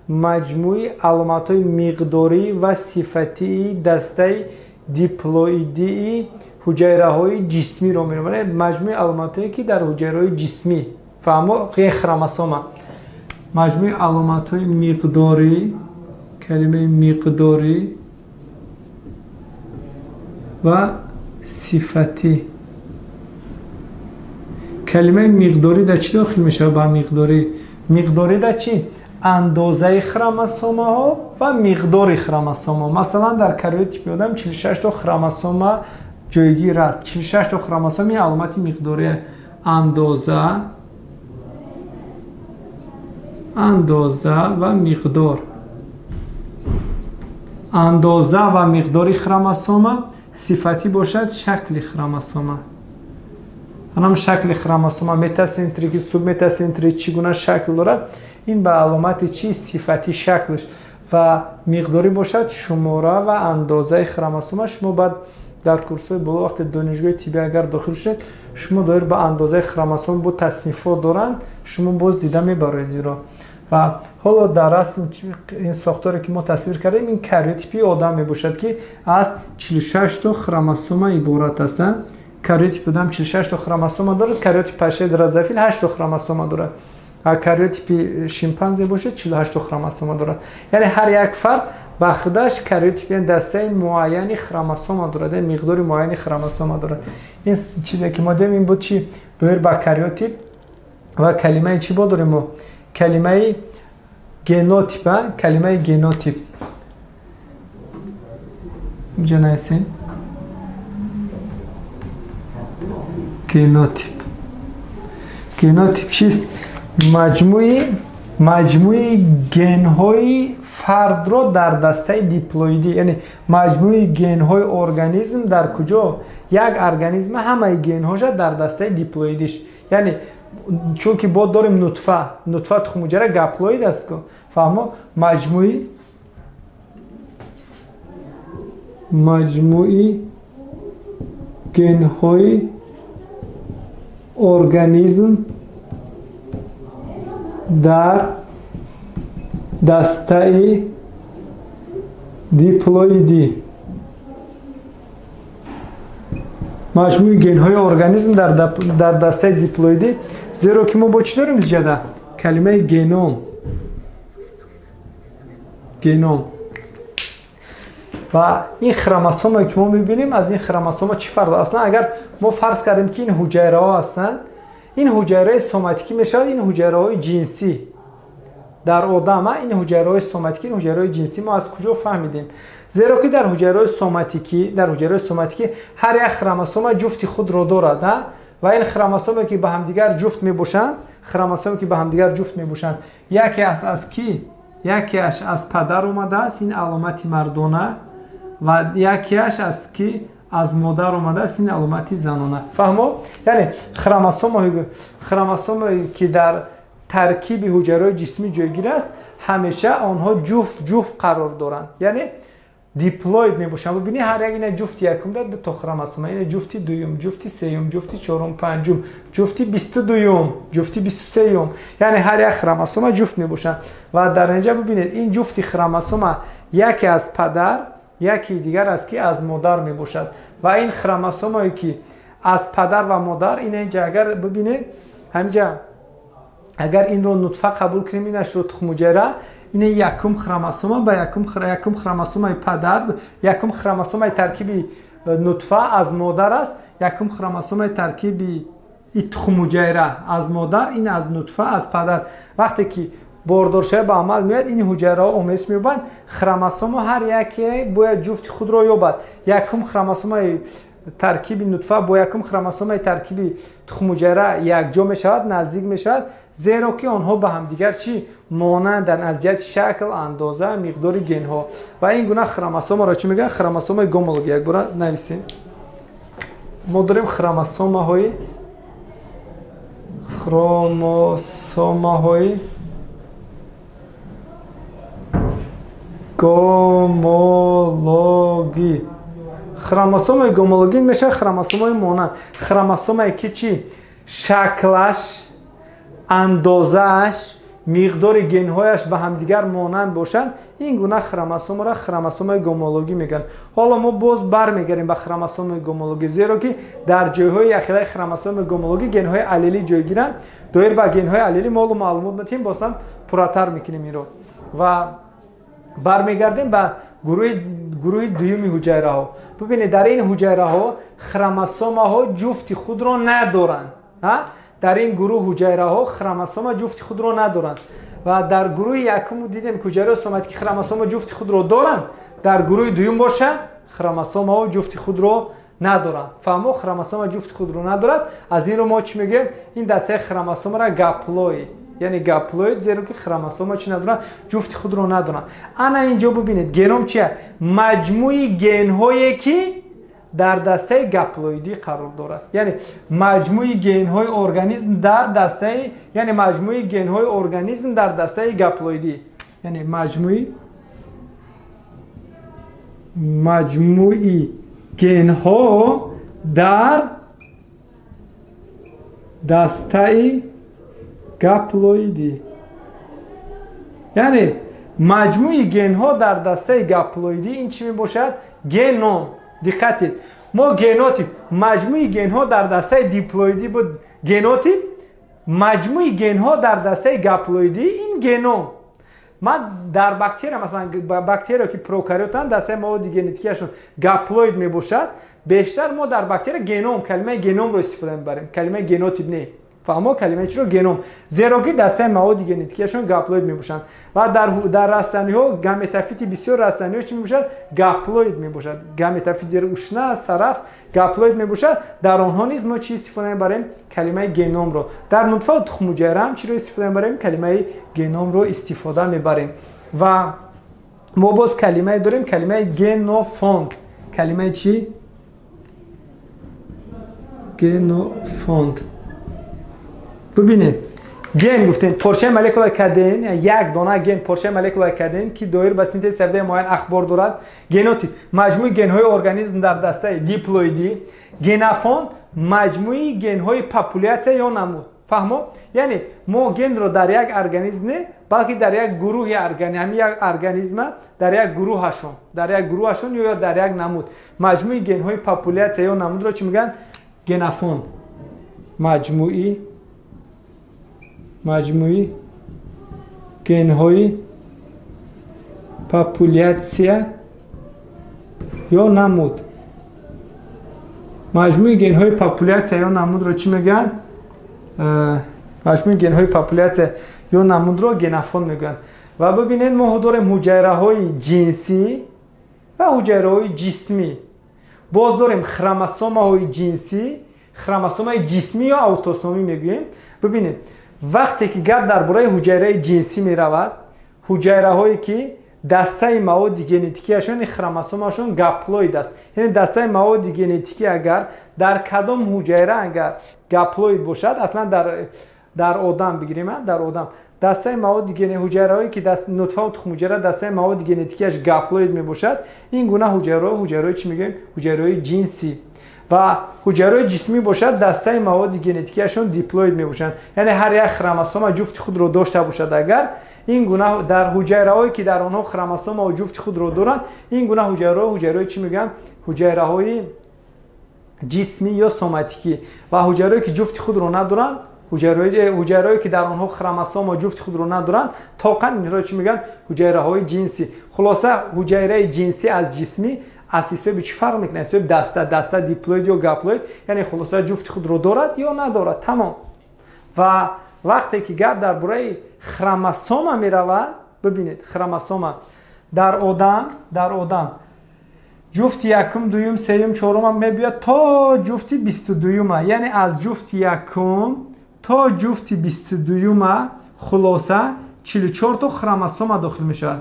مجموعه علامت‌های مقداری و صفتی دسته دیپلویدی حجره‌های جسمی رو می‌نامند. مجموعه علامت‌هایی که در حجره‌های جسمی فهمو این خروموسوم مجموعه علامت‌های مقداری، کلمه مقداری و صفتی. کلمه مقداری در چی داخل میشه؟ با مقداری مقداری در چی؟ اندازه خروموسوم ها و مقدار خروموسوم ها. مثلا در کاریوتیپ آدم 46 تا خروموسوم جایگیر است. 46 تا خروموسوم این علامت مقداری اندازه و مقدار. اندازه و مقدار خروموسوم، صفتی باشد شکل خروموسوم. هم شکل خروموسوم متاسنتریک، سوب متاسنتریک چگونه شکل دارد؟ این به علامت چی؟ صفتی شکلش. و مقداری باشد شماره و اندازه خروموسوم. شما بعد در کورس‌های بالا وقت دانشگاه طبی اگر داخل شد شما دایر به اندازه خروموسوم با تصنیفات دارند شما باز دیده میبرید را. و حالا در رسم این ساختاری که ما تصویر کردیم این کاریوتیپی آدم میباشد که از 46 تا خروموسوم عبارت است. کاریوتیپ آدم 46 تا خروموسوم دارد. کاریوتیپ پشه درازافیل 8 تا خروموسوم دارد. کاریوتیپ شامپانزه باشه 48 تا خروموسوم دارد. یعنی هر یک فرد با خودش کاریوتیپ دسته معینی خروموسوم دارد، مقدار معینی خروموسوم دارد. این چیزی که ما داریم این بود چی؟ باید با کاریوتیپ و کلمه چی با داریم ما؟ کلمه گنوتیپ. کلمه گنوتیپ اینجا نیستین؟ گنوتیپ چیست؟ مجموعه گن‌های فرد را در دسته دیپلویدی، یعنی مجموعه گن‌های ارگانیسم در کجا؟ یک ارگانیسم همه گن‌هاش در دسته دیپلویدیش. یعنی چون که با داریم نطفه تخم حجره گپلوید است که فهمو مجموعه گن‌های ارگانیسم در دسته دیپلویدی. مجموعه گن‌های ارگانیسم در دسته دیپلویدی. زیرا که ما با چی داریم اینجا؟ کلمه گنوم. و این خروموسوم که ما میبینیم از این خروموسوم چی فرق داره؟ اصلا اگر ما فرض کردیم که این حجره ها هستند، این حجره سوماتیکی میشه این حجره های جنسی. در آدم این حجره های سوماتیکی، این حجره های جنسی ما از کجا فهمیدیم؟ زیرا که در حجره سوماتیکی هر یک خروموسوم جفت خود را دارد و این خروموسومی که به هم دیگر جفت میباشند، یکیش از پدر اومده است این علامت مردانه و یکیش از کی از مادر اومده است این علامت زنانه. فهمو؟ یعنی خروموسومی که در ترکیب حجره جسمی جایگیر است همیشه آنها جفت قرار دارند، یعنی دیپلوید میباشن. ببینید هر یک این جفت یکم داره دو تا خروموسوم، این جفتی دوم، جفتی سوم، جفتی چهارم، پنجم، جفتی 22م، جفتی 23م، یعنی هر یک خروموسوم جفت میباشن. و در اینجا ببینید این جفتی خروموسوم یکی از پدر یکی دیگر از کی از مادر میباشد و این خروموسوم هایی که از پدر و مادر اینجا اگر ببینید همینجا اگر این رو نطفه قبول کنیم اینش رو تخم حجره این یکم خروموسوم با یکم خروموسوم پدر یکم خروموسوم ترکیبی نطفه از مادر است یکم خروموسوم ترکیبی تخم حجره از مادر این از نطفه از پدر وقتی که باردارشوی به عمل میاد این حجره ها آمیز می‌یابند خروموسوم هر یکی باید جفت خود را یابد یکم خروموسوم ترکیب نطفه با یکم خروموسوم ترکیب تخم حجره یکجا میشود نزدیک میشود زیرا که آنها به هم دیگر چی مانندند از جهت شکل اندازه مقدار گن ها و این گونه خروموسوم را چی میگن خروموسوم گومولوگی یک بار نویسیم ما داریم خروموسوم های گومولوگی خروموسوم گومولوگی میشه خروموسوم مانند خروموسوم که چی شکلش اندازه‌اش مقدار گن هایش به هم دیگر مانند باشند این گونه خروموسوم را خروموسوم گومولوگی میگن حالا ما باز برمیگردیم به خروموسوم گومولوگی زیرا که در جایهای اخیری خروموسوم گومولوگی گن های علیلی جای گیرند دایر به گن های علیلی معلومات میتیم بازم پراتر میکنیم این رو و برمیگردیم به گروه دومی حجره ها ببینید در این حجره ها خروموسوم ها جفت خود را ندارند در این گروه حجره ها خروموسوم جفت خود را ندارند و در گروه یکم دیدیم که حجره سومت که خروموسوم جفت خود را دارند در گروه دوم باشند خروموسوم ها جفت خود را ندارند فهمو خروموسوم جفت خود را ندارد از این رو ما چی میگیم این دسته خروموسوم را گاپلوید یعنی گاپلوید زیرا که خروموسوم چی ندارند جفت خود را ندارند انا اینجا ببینید گنوم چیه مجموعه گن هایی که در دسته گاپلویدی قرار دارد یعنی مجموعه گن های ارگانیسم در دسته یعنی مجموعه گن های ارگانیسم در دسته گاپلویدی یعنی مجموعه گن ها در دسته گاپلویدی یعنی مجموعه گن ها در دسته گاپلویدی این چی می باشد گنوم دقت ما گنوتیپ مجموعه گن ها در دسته دیپلویدی بود گنوتیپ مجموعه گن ها در دسته گاپلویدی این گنوم ما در باکتری مثلا باکتری که پروکاریوتن دسته مواد ژنتیکیشون گاپلوید می باشد بیشتر ما در باکتری گنوم کلمه گنوم رو استفاده می‌بریم کلمه گنوتیپ نه فهمو کلمه چی رو گنوم زیرا که دسته مواد ژنتیکیشون گاپلوید میباشند و در رستنی ها گامتافیت بسیار رستنی ها چی میباشد گاپلوید میباشد گامتافیت اشنه سرخس گاپلوید میباشد در آنها نیز ما چی استفاده میبریم کلمه گنوم رو در نطفه و تخم حجره هم چی رو استفاده میبریم کلمه گنوم رو استفاده میبریم و ما باز کلمه داریم کلمه گنوفوند کلمه چی گنوفوند ببینید گن گفتیم پارچه مولکولار کدین یک دانه گن پارچه مولکولار کدین که دایر به سنتز سفته معین اخبار دارد گنوتیپ مجموعه گن های ارگانیسم در دسته دیپلویدی گنوفوند مجموعه گن های پاپولیاسیون یا نمود فهمو یعنی ما گن رو در یک ارگانیسم نه بلکه در یک گروه همین یک ارگانیسم در یک گروهشون یا در یک نمود مجموعه گن های پاپولیاسیون یا نمود رو چی میگن گنوفوند مجموعی گن های پاپولیاسیا یا نمود مجموعی گن های پاپولیاسیا یا نمود رو چی میگن مجموعی گن های پاپولیاسیا یا نمود رو گنوفوند میگن و ببینید ما داریم حجره های جنسی و حجره های جسمی باز داریم خروموسوم های جنسی خروموسوم های جسمی یا اتوسومی میگیم ببینید وقتی که گپ درباره حجره جنسی می رود حجره هایی که دسته مواد ژنتیکیشون خروموسومشون گاپلوید است یعنی دسته مواد ژنتیکی اگر در کدام حجره اگر گاپلوید باشد اصلا در آدم بگیریم در آدم دسته مواد حجره هایی که نطفه و تخم حجره دسته مواد ژنتیکیش گاپلوید می باشد این گونه حجره چی میگن حجره جنسی و حجره جسمی باشد دسته مواد ژنتیکیشون دیپلوید می باشند یعنی هر یک خروموسوم جفت خود را داشته باشد اگر این گونه در حجره هایی که در آنها خروموسوم و جفت خود را دارند این گونه حجره چی میگن حجره های جسمی یا سوماتیکی و حجرهایی که جفت خود رو ندارن، حجرهایی که در آنها خروموسوم و جفت خود رو ندارن، طبقا این را چی میگن؟ حجره های جنسی. خلاصه حجره جنسی از جسمی از حساب چی فرق میکنه؟ حساب دسته دیپلوید یا گاپلوید، یعنی خلاصه جفت خود رو دارد یا ندارد، تمام. و وقتی که گپ درباره خروموسوم میرود، ببینید خروموسوم در آدم جفت یکم، دوم، سوم، چهارم هم میبیاد تا جفت 22، یعنی از جفت یکم تا جفت 22 خلاصه 44 تا خروموسوم داخل میشه.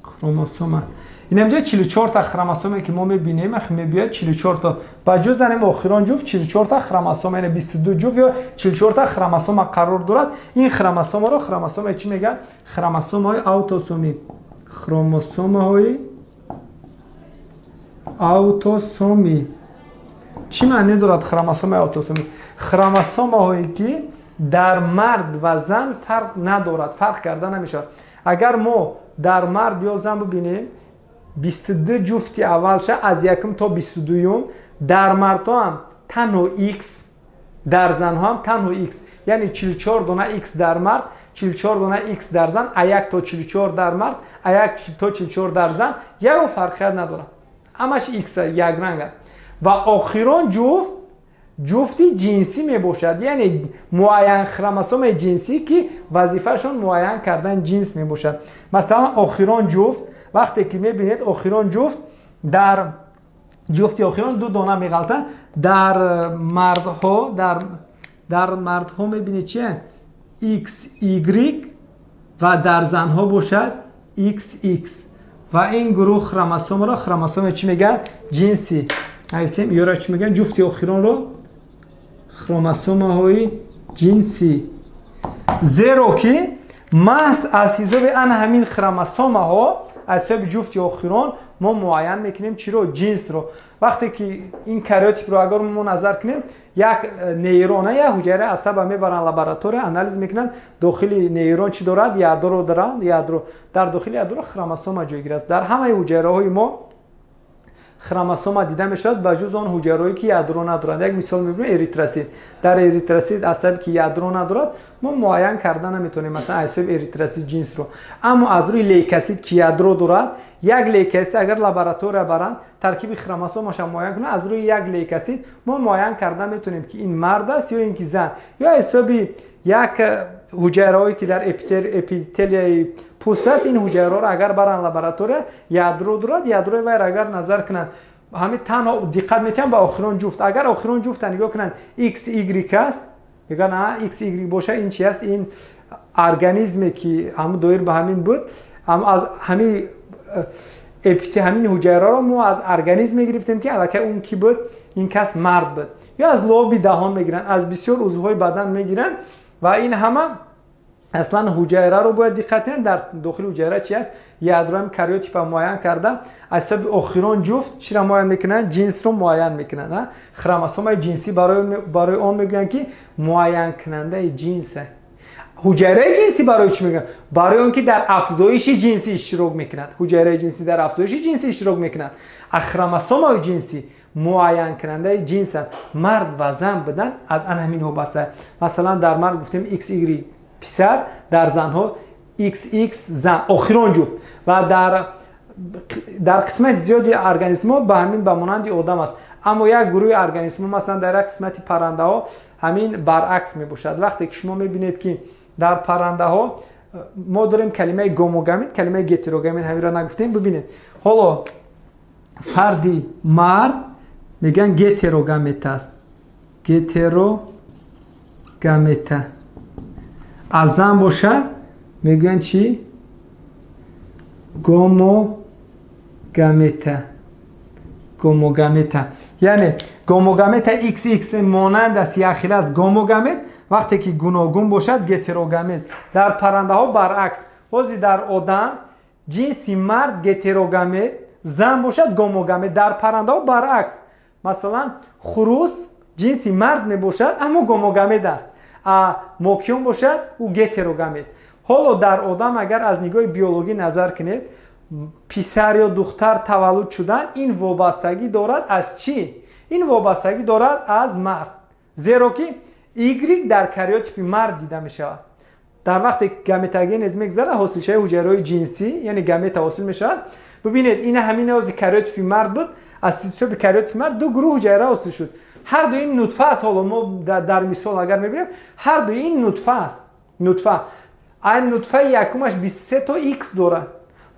خروموسوم این اینجا 44 تا خروموسومی که ما میبینیم میبیاد 44 تا، با جز این آخران جفت 44 تا خروموسوم، یعنی 22 جفت یا 44 تا خروموسوم قرار دارد. این خروموسوم رو خروموسوم چی میگن؟ خروموسوم های اتوسومی. خروموسوم های اتوسومی چی معنی دارد خروموسوم اتوسومی؟ خروموسوم هایی که در مرد و زن فرق ندارد، فرق کرده نمیشه. اگر ما در مرد یا زن ببینیم 22 جفتی اولش از یکم تا 22، در مرد هم تنها x، در زن هم تنها x، یعنی 44 دونه x در مرد، 44 دونه x در زن، یک تا 44 در مرد، یک تا 44 در زن، یک فرقیت نداره، همش x یک رنگ. و آخران جفتی جنسی می باشد، یعنی معین خروموسوم جنسی که وظیفهشون معین کردن جنس می باشد. مثلا آخران جفت، وقتی که می بینید آخران جفت در جفتی آخران دو دانه می غلطه، در مردها می بینید چیه؟ XY و در زنها باشد XX و این گروه خروموسوم را خروموسوم چی میگن؟ جنسی. نویسیم یا را چی میگن؟ جفتی آخران رو خروموسوم های جنسی. زیرا که محض از حساب همین خروموسوم ها، از حساب جفتی آخران ما معین میکنیم چی رو؟ جنس رو. وقتی که این کاریوتیپ رو اگر ما نظر کنیم، یک نیرون یا حجره عصب میبرن لابراتوری انالیز میکنن، داخل نیرون چی دارد؟ یادرو دارند، یادرو در داخل یادرو خروموسوم جایگیر است. در همه حجره های ما خروموسوم دیده میشد به جز آن حجرهایی که یادرو ندارند. یک مثال میبینیم اریتروسیت. در اریتروسیت عصبی که یادرو ندارد ما معین کردن نمیتونیم مثلا عصب اریتروسیت جنس رو. اما از روی لیوکوسیت که یادرو دارد، یک لیوکوسیت اگر لابراتوری برند ترکیب خروموسومش معین کنه، از روی یک لیوکوسیت ما معین کردن میتونیم که این مرد است یا اینکه زن، یا حساب یک حجرهایی که در اپیتلیای پوست است، این حجره را اگر برن لابراتوری یادرو دارد، یادرو ویر اگر نظر کنن همین تنها دقت میکنن به آخران جفت. اگر آخران جفت نگاه کنن XY است، میگن XY باشه این چی است؟ این ارگانیسمی که هم دایر به همین بود، هم از همین همین حجره را ما از ارگانیسم میگرفتیم که البته اون کی بود؟ این کس مرد بود. یا از لوبی دهان میگیرن، از بسیار عضوهای بدن میگیرن و این همه اصلا حجره رو باید دقت کنید در داخل حجره چی است؟ یادرو کاریوتیپ معین کردن، از حساب آخران جفت چی را معین میکنن؟ جنس رو معین میکنن. خروموسوم جنسی برای اون میگن که معین کننده جنسه. حجره جنسی برای چی میگن؟ برای اون که در افزایش جنسی اشتراک میکنند. حجره جنسی در افزایش جنسی اشتراک میکنند. خروموسوم جنسی معین کننده جنس مرد و زن بدن از همین وابسته. مثلا در مرد گفتیم XY پسر، در زنها XX زن، آخران جفت. و در قسمت زیادی ارگانیسم به همین به مانند آدم است. اما یک گروه ارگانیسم مثلا در قسمت پرنده ها همین برعکس می باشد. وقتی که شما میبینید که در پرنده ها ما داریم کلمه گوموگامیت، کلمه گتروگامیت، همین را نگفتیم. ببینید حالا فردی مرد میگن گتروگامیت است، گتروگامیت. از زن باشد میگن چی؟ گوموگامیت. یعنی گوموگامیت XX مانند است یک خیلی از گوموگامیت. وقتی که گوناگون باشد گتروگامیت. در پرنده ها برعکس. بازی در آدم جنسی مرد گتروگامیت، زن باشد گوموگامیت. در پرنده ها برعکس. مثلا خروس جنسی مرد می باشد اما گوموگامیت است. موکیون باشد او گتروگامیت. حالا در آدم اگر از نگاه بیولوژی نظر کنید، پسر یا دختر تولد شدن این وابستگی دارد از چی؟ این وابستگی دارد از مرد، زیرا که ایگریگ در کریوتیپ مرد دیده می شود. در وقت گامتاگنز میگذره حاصل شه حجره‌های جنسی یعنی گامت حاصل میشه. ببینید این همین از کریوتیپ مرد بود، از سیستم کریوتیپ مرد دو گروه حجره حاصل شد. هر دو این نطفه است. حالا ما در مثال اگر میبینیم هر دو این نطفه است. نطفه این نطفه یکمش 23 تا X داره،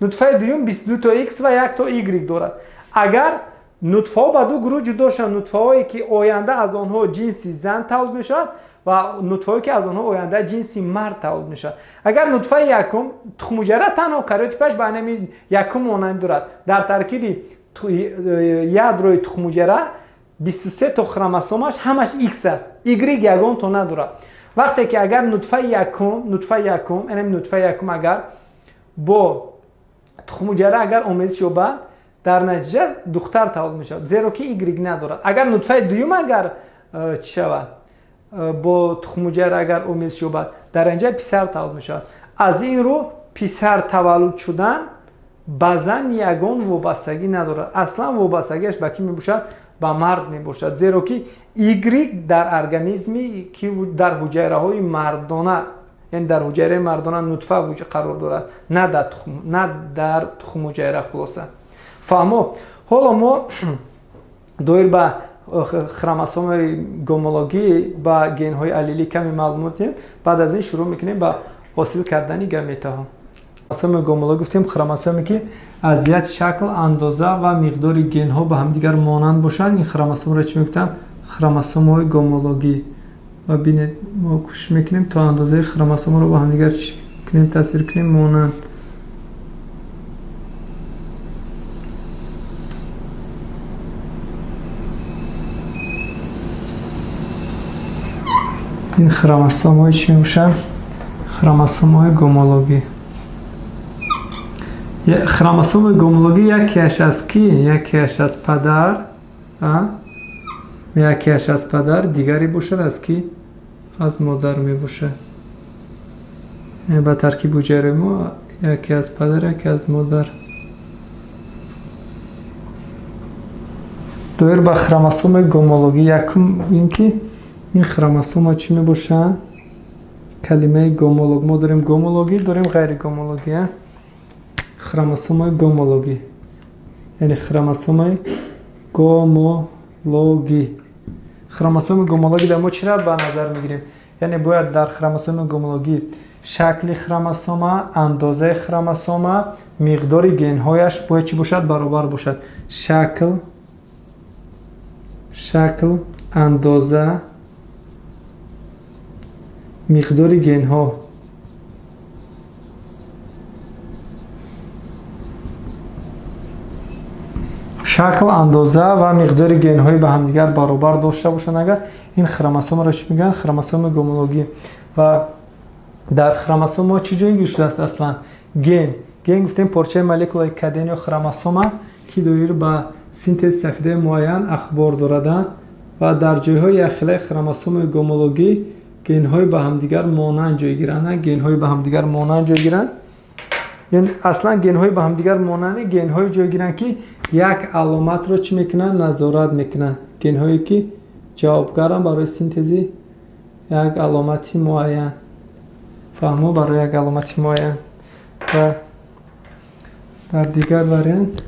نطفه دوم 22 تا X و 1 تا Y داره. اگر نطفه ها به دو گروه جدا شدن، نطفه هایی که آینده از آنها جنسی زن تولد میشد و نطفه هایی که از آنها آینده جنسی مرد تولد میشد. اگر نطفه یکم تخم حجره تنها کریوتیپش به همین یکم مانند دارد، در ترکیب یادروی تخم حجره 23 تا خروموسومش همش X است، Y یگان تا نداره. وقتی که اگر نطفه یکم اگر با تخم حجره اگر آمیزش یابد در نتیجه دختر تولد میشود، زیرا که Y ندارد. اگر نطفه دوم اگر چی شود با تخم حجره اگر آمیزش یابد در اینجا پسر تولد میشود. از این رو پسر تولد شدن به زن یگان وابستگی ندارد، اصلا وابستگیش به کی میباشد؟ به مرد میباشد، زیرا که ایگریگ در ارگانیسمی که در حجره های مردانه یعنی در حجره مردانه نطفه وجود قرار دارد، نه در تخم حجره خلاصه. فهمو؟ حالا ما دایر به خروموسوم گومولوژی با گن های علیلی کمی معلومات داریم. بعد از این شروع میکنیم به حاصل کردن گامیت ها. خروموسوم گومولوژی گفتیم خروموسومی که از جهت شکل، اندازه و مقدار گن ها به هم دیگر مانند باشند. این خروموسوم را چی میگفتم؟ خروموسوم های گومولوژی. و ببینید ما کوشش میکنیم تا اندازه خروموسوم رو با هم دیگر چی کنیم؟ تصویر کنیم مانند. این خروموسوم های چی میباشن؟ خروموسوم های گومولوژی. خروموسوم گومولوژی یکیش از کی؟ یکیش از پدر، یکیش از پدر، دیگری باشد از کی؟ از مادر می باشد. با ترکیب حجره ما یکی از پدر، یکی از مادر. دایر با خروموسوم گومولوژی یکم این که این خروموسوم ها چی می باشن؟ کلمه گومولوژ. ما داریم گومولوژی، داریم غیر گومولوژی. خروموسوم های گومولوژی یعنی خروموسوم گومولوژی. خروموسوم گومولوژی در ما چی را به نظر میگیریم؟ یعنی باید در خروموسوم گومولوژی شکل خروموسوم، اندازه خروموسوم، مقدار گن هایش باید چی باشد؟ برابر باشد. شکل، اندازه، مقدار گن ها. شکل، اندازه و مقدار گن های به هم دیگر برابر داشته باشند. اگر این خروموسوم را چی میگن؟ خروموسوم گومولوژی. و در خروموسوم ها چی جایی گشته است اصلا؟ گن گفتیم پارچه مولکولای کدن یا خروموسوم که دایر به سینتز سفیده معین اخبار دارد و در جایهای اخیره خروموسوم گومولوژی گن های به هم دیگر مانند جای گیرند. گن های به هم دیگر مانند جای گیرند یعنی اصلا گن های به هم دیگر مانند گن های جای گیرند که یک علامت رو چی میکنن؟ نظارت میکنن. گن هایی که جوابگرن برای سینتز یک علامتی معین. فهمو؟ برای یک علامتی معین. و در دیگر وریانت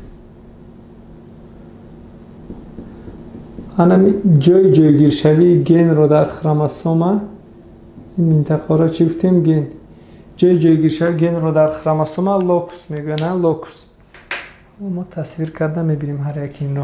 جایگیر شوی گن رو در خروموسوم، این منطقه را چی گفتیم؟ گن. جایگیر شوی گن رو در خروموسوم لوکوس میگن. لوکوس ما تصویر کرده میبینیم هر یک این رو.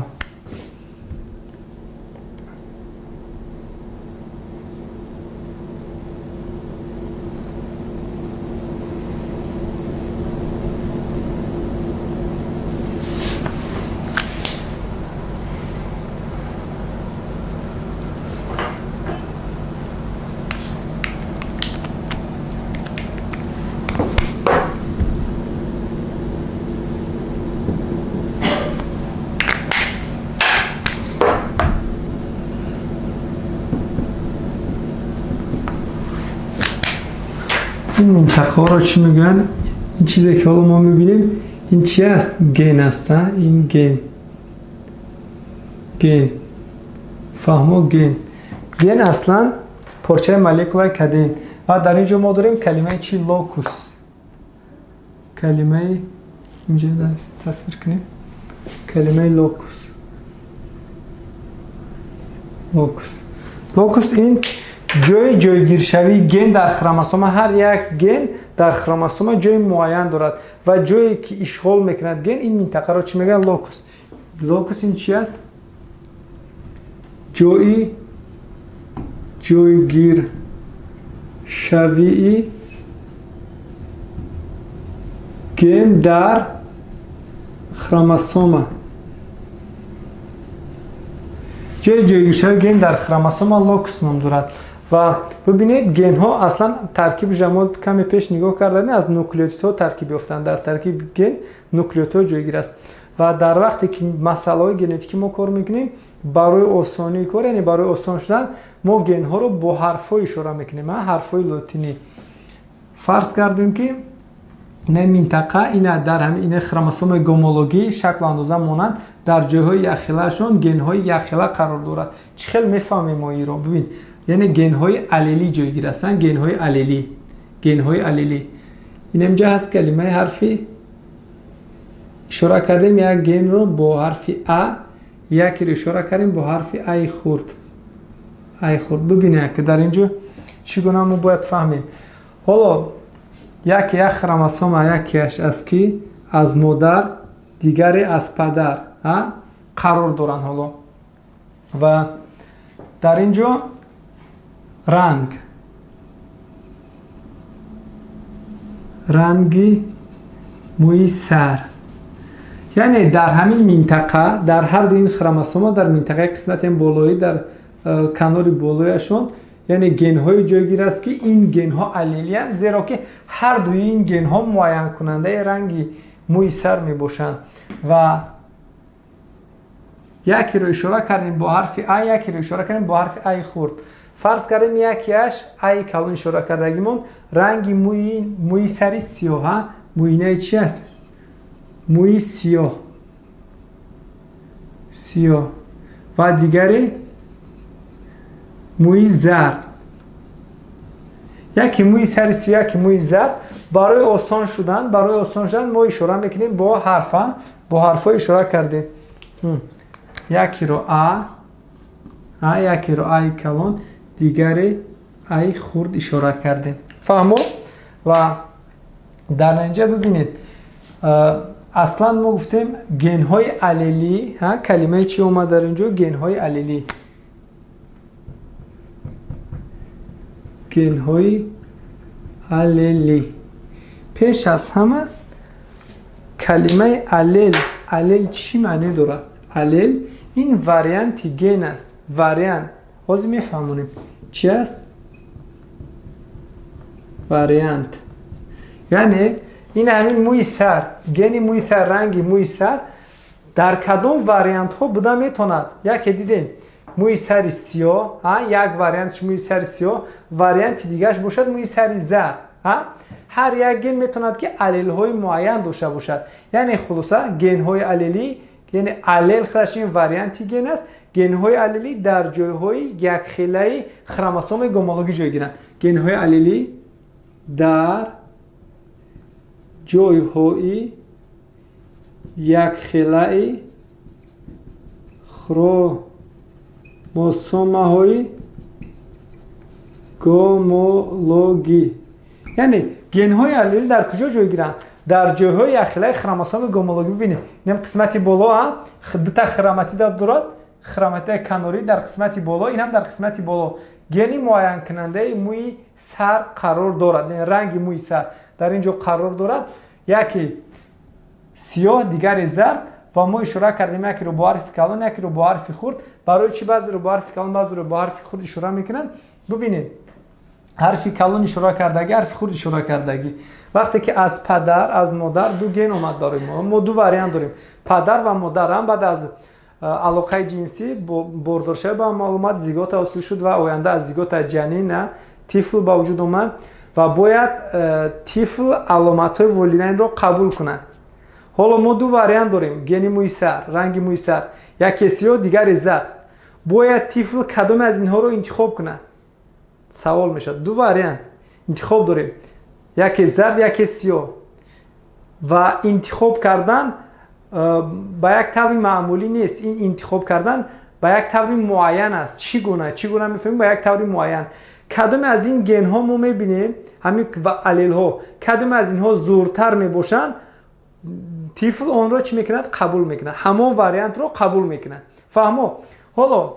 این منطقه ها رو چی میگن؟ این چیزی که حالا ما میبینیم این چی است؟ گن است. این گن فهمو ген اصلا پارچه مولکولای کدین و در اینجا ما داریم کلمه چی؟ لوکوس. کلمه اینجا تصویر کنیم کلمه لوکوس. لوکوس این جایگیر شوی گن در خروموسوم. هر یک گن در خروموسوم جای معین دارد و جایی که اشغال میکند گن این منطقه را چی میگن؟ لوکوس. لوکوس این چی است؟ جایگیر شوی گن در خروموسوم. جایگیر شوی گن در خروموسوم لوکوس نام دارد. و ببینید گن ها اصلا ترکیب جمع کمی پیش نگاه کردیم از نوکلئوتید ها ترکیب یافتند. در ترکیب گن نوکلئوتید ها جایگیر است و در وقتی که مسئله های ژنتیکی ما کار میکنیم برای آسانی کار، یعنی برای آسان شدن ما گن ها رو با حرف های اشاره میکنیم، حرف های لاتینی. فرض کردیم که این منطقه این در همین خروموسوم گومولوژی شکل اندازه مانند در جاهای یخیله شون گن های یخیله قرار دارد. چه خیلی میفهمیم ما این رو. ببین یعنی گن های الیلی جایگیر هستند. گن های الیلی این اینجا هست کلمه حرفی اشاره کردیم یک گن رو با حرف ا، یکی رو اشاره کردیم با حرف ای خورد. ببینید که در اینجا چگونه ما باید فهمیم. حالا یک خروموسوم یکیش از کی؟ از مادر، دیگری از پدر قرار دارن. حالا و در اینجا رنگی موی سر، یعنی در همین منطقه در هر دو این خروموسوم در منطقه قسمت بالایی در کنار بالایشون یعنی گن های جایگیر است که این گن ها الیلی اند، زیرا که هر دوی این گن ها معین کننده رنگی موی سر می باشند و یکی رو اشاره کردیم با حرف ای، یکی رو اشاره کردیم با حرف ای خورد. فرض کردیم یکیش ای کلون اشاره کردگیمون رنگی موی سری سیاه. موینه چی است؟ موی سیاه و دیگری موی زرد. یکی موی سری سیاه، یکی موی زرد. برای آسان شدن ما اشاره میکنیم با حرفا اشاره کردیم. یکی رو یکی رو ای کلون، دیگری ای خورد اشاره کردیم. فهمو؟ و در اینجا ببینید اصلا ما گفتیم گن های الیلی. کلمه چی اومد در اینجا؟ گن های الیلی. گن های الیلی. پیش از همه کلمه الیل چی معنی دارد؟ الیل این واریانت گن است. واریانت باز میفهمونیم چی است؟ واریانت یعنی این همین موی سر، گن موی سر، رنگی موی سر در کدام واریانت ها بوده میتوند. یکی دیدیم موی سر سیاه، یک واریانتش موی سر سیاه، واریانت دیگهش باشد موی سر زرد. هر یک گن میتوند که الیل های معین داشته باشد. یعنی خلاصه گن های الیلی یعنی الیل خودش این واریانتی گن است. گن های الیلی در جایهای یک خیله خروموسوم گومولوژی جای گیرند. گن های الیلی در جایهای یک خیله خروموسوم های گومولوژی. یعنی گن های الیلی در کجا جای گیرند؟ در جایهای یک خیله خروموسوم گومولوژی. ببینید این قسمتی بالا دو تا خروماتید دارد. خروماتید کناری در قسمتی بالا، این هم در قسمتی بالا گنی معین کننده موی سر قرار دارد. یعنی رنگ موی سر در اینجا قرار دارد. یکی سیاه، دیگری زرد و ما اشاره کردیم یکی رو با حرف کلان، یکی رو با حرف خرد. برای چی بعضی رو با حرف کلان، بعضی رو با حرف خرد اشاره میکنن؟ ببینید حرف کلان اشاره کردگی، حرف خرد اشاره کردگی. وقتی که از پدر از مادر دو گن اومد برای ما دو واریانت داریم. پدر و مادر هم بعد از علاقه جنسی بردار شد با معلومات زیگوت حاصل شد و آینده از زیگوت جنین طفل به وجود اومد و باید طفل علامت های والدین رو قبول کنند. حالا ما دو واریانت داریم، گن موی سر، رنگ موی سر، یکی سیاه دیگری زرد. باید طفل کدام از اینها رو انتخاب کنه. سوال میشه. دو واریانت انتخاب داریم، یکی زرد یکی سیاه و انتخاب کردن با یک طور معمولی نیست. این انتخاب کردن با یک طور معین است. چگونه میفهمیم؟ با یک طور معین. کدام از این گن ها ما میبینیم، همین الیل ها، کدام از اینها زورتر میباشن، طفل آن را چی میکند؟ قبول میکند. همه واریانت رو قبول میکند. فهمو؟ حالا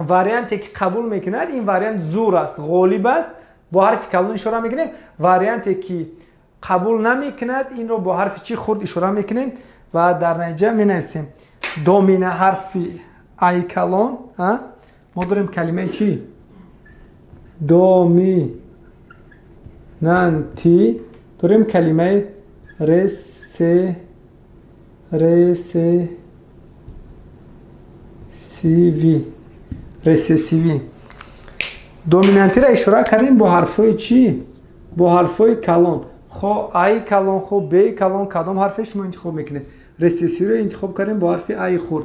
واریانتی که قبول میکند این واریانت زور است، غالب است، با حرف کلان اشاره میکنیم. واریانتی که قبول نمیکند این رو با حرف چی خرد اشاره میکنیم و در نتیجه مینویسیم دومینه حرف ای کلان. ما داریم کلمه چی؟ دومینانتی. داریم کلمه رسسیوی. دومینانتی را اشاره کردیم با حرفای چی؟ با حرفای کلان. خب ای کلان، خب بی کلان، کدام حرفش ما انتخاب میکنیم؟ رسسیوی رو انتخاب کردیم با حرف ای خورد.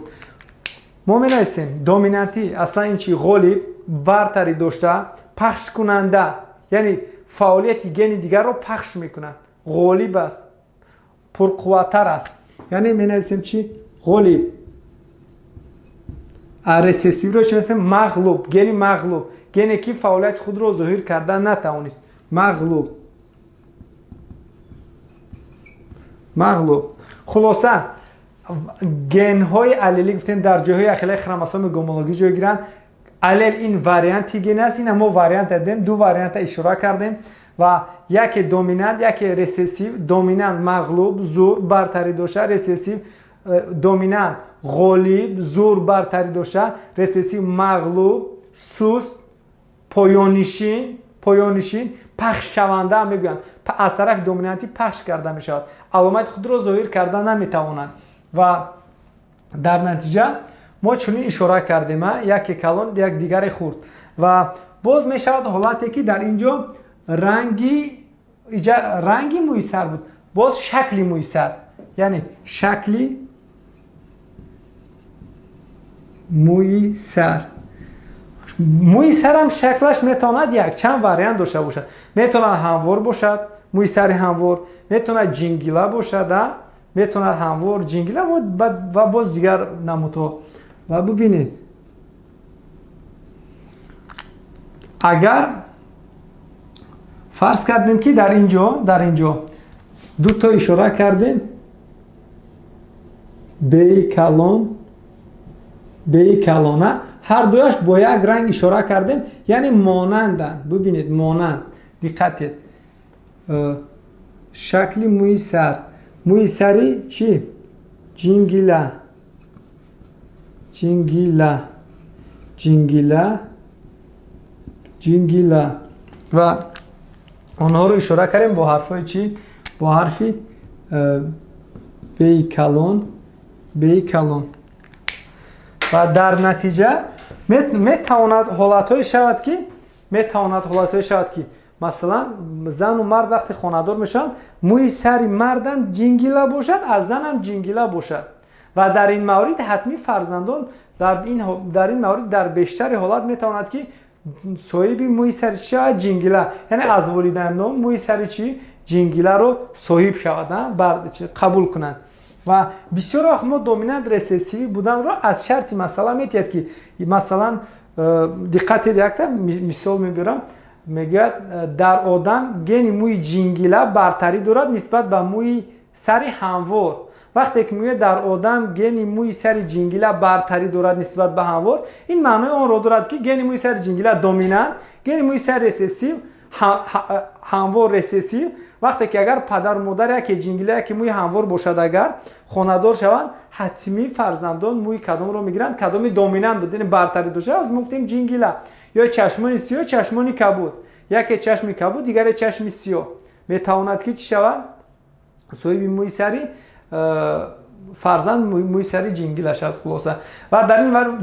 ما می‌نویسیم دومینانتی اصلا این چی؟ غالب، برتری داشته، پخش کننده، یعنی فعالیت گن دیگر رو پخش میکنه. غالب است، پرقوتر است. یعنی می‌نویسیم چی؟ غالب. رسسیو رو چی می‌نویسیم؟ مغلوب، گن مغلوب، گنی که فعالیت خود رو ظاهر کردن نتوانست. مغلوب. خلاصه گن های الیلی گفتیم در جاهای اخیلی خروموسوم گومولوژی جای گیرند. الیل این واریانتی گن است. این ما واریانت دادیم، دو واریانت اشاره کردیم و یک دومینانت یک رسسیو. دومینانت مغلوب، زور، برتری داشته. رسسیو دومینانت غالب، زور، برتری داشته. رسسیو مغلوب، سست، پایانشین، پخش شونده هم میگویند. از طرف دومینانتی پخش کرده می شود، علامت خود را ظاهر کردن نمیتوانند و در نتیجه ما چنین اشاره کردیم، یک کلان یک دیگر خورد و باز می شود حالتی که در اینجا رنگی موثر بود، باز شکلی موثر، یعنی شکلی موثر هم شکلش میتواند یک چند واریانت داشته باشد. میتواند هموار باشد، موثر هموار، میتواند جینگیلا باشد، میتواند هموار جینگیلا و باز دیگر نمودها. و ببینید اگر فرض کردیم که در اینجا دو تا اشاره کردیم، بی کلانه، هر دویش با یک رنگ اشاره کردیم، یعنی مانندن. ببینید مانند، دقت. شکلی موثری چی؟ جینگیلا و آنها رو اشاره کردیم با حرفای چی؟ با حرفی بی کلان و در نتیجه میتواند حالتهای شود که مثلا زن و مرد وقتی خانه‌دار میشن، موی سر مردم جینگیلا باشد، از زنم جینگیلا باشد و در این مورد حتمی فرزندان در این مورد در بیشتر حالات میتواند که صاحب موی سر چی جینگیلا، یعنی از والدینان موی سر چی جینگیلا رو صاحب شوند، قبول کنند. و بسیار وقت ما دومینانت رسسیوی بودن را از شرط مثلا میتید که مثلا دقت دیگه مثال میبرم، میگه در آدم گن موی جینگیلا برتری دارد نسبت به موی سر هموار. وقتی که میگه در آدم گن موی سر جینگیلا برتری دارد نسبت به هموار، این معنی آن را دارد که گن موی سر جینگیلا دومینانت، گن موی سر رسسیو هموار رسسیو. وقتی که اگر پدر و مادر یک جینگیلا که موی هموار باشد اگر خانه‌دار شوند، حتمی فرزندان موی کدام رو میگیرند؟ کدام دومینانت بود، یعنی برتری داشته. از گفتیم جینگیلا یا چشمان سیاه، چشمان کبود، یک چشم کبود دیگر چشم سیاه، میتواند که چی شوند؟ صاحب موی سری فرزند موی سری جینگیلا شد. خلاصه و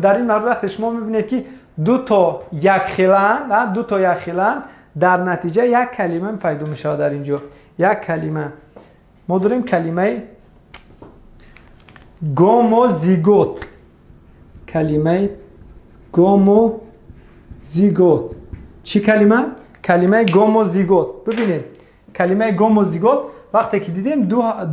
در این مورد وقتی شما میبینید که دو تا یک خیلند، در نتیجه یک کلمه پیدا میشه. در اینجا یک کلمه ما داریم، کلمه گوموزیگوت. کلمه گوموزیگوت. چی کلمه؟ کلمه گوموزیگوت. ببینید کلمه گوموزیگوت وقتی که دیدیم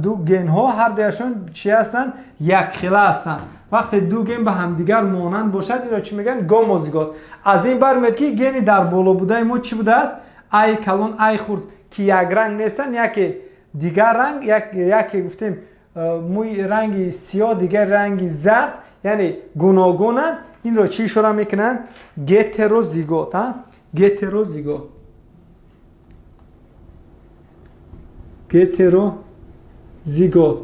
دو گن ها هر دویشون چی هستن؟ یک خیله هستن. وقتی دو گن به همدیگر مانند باشد این را چی میگن؟ گوموزیگوت. از این برمیاد که گنی در بالا بوده ما چی بوده است؟ ای کلون ای خورد که یک رنگ نیستن، یکی دیگر رنگ، یکی گفتیم موی رنگی سیاه دیگر رنگی زرد، یعنی گوناگونن. این رو چی اشاره میکنن؟ گتروزیگوت. گتروزیگوت. گتروزیگوت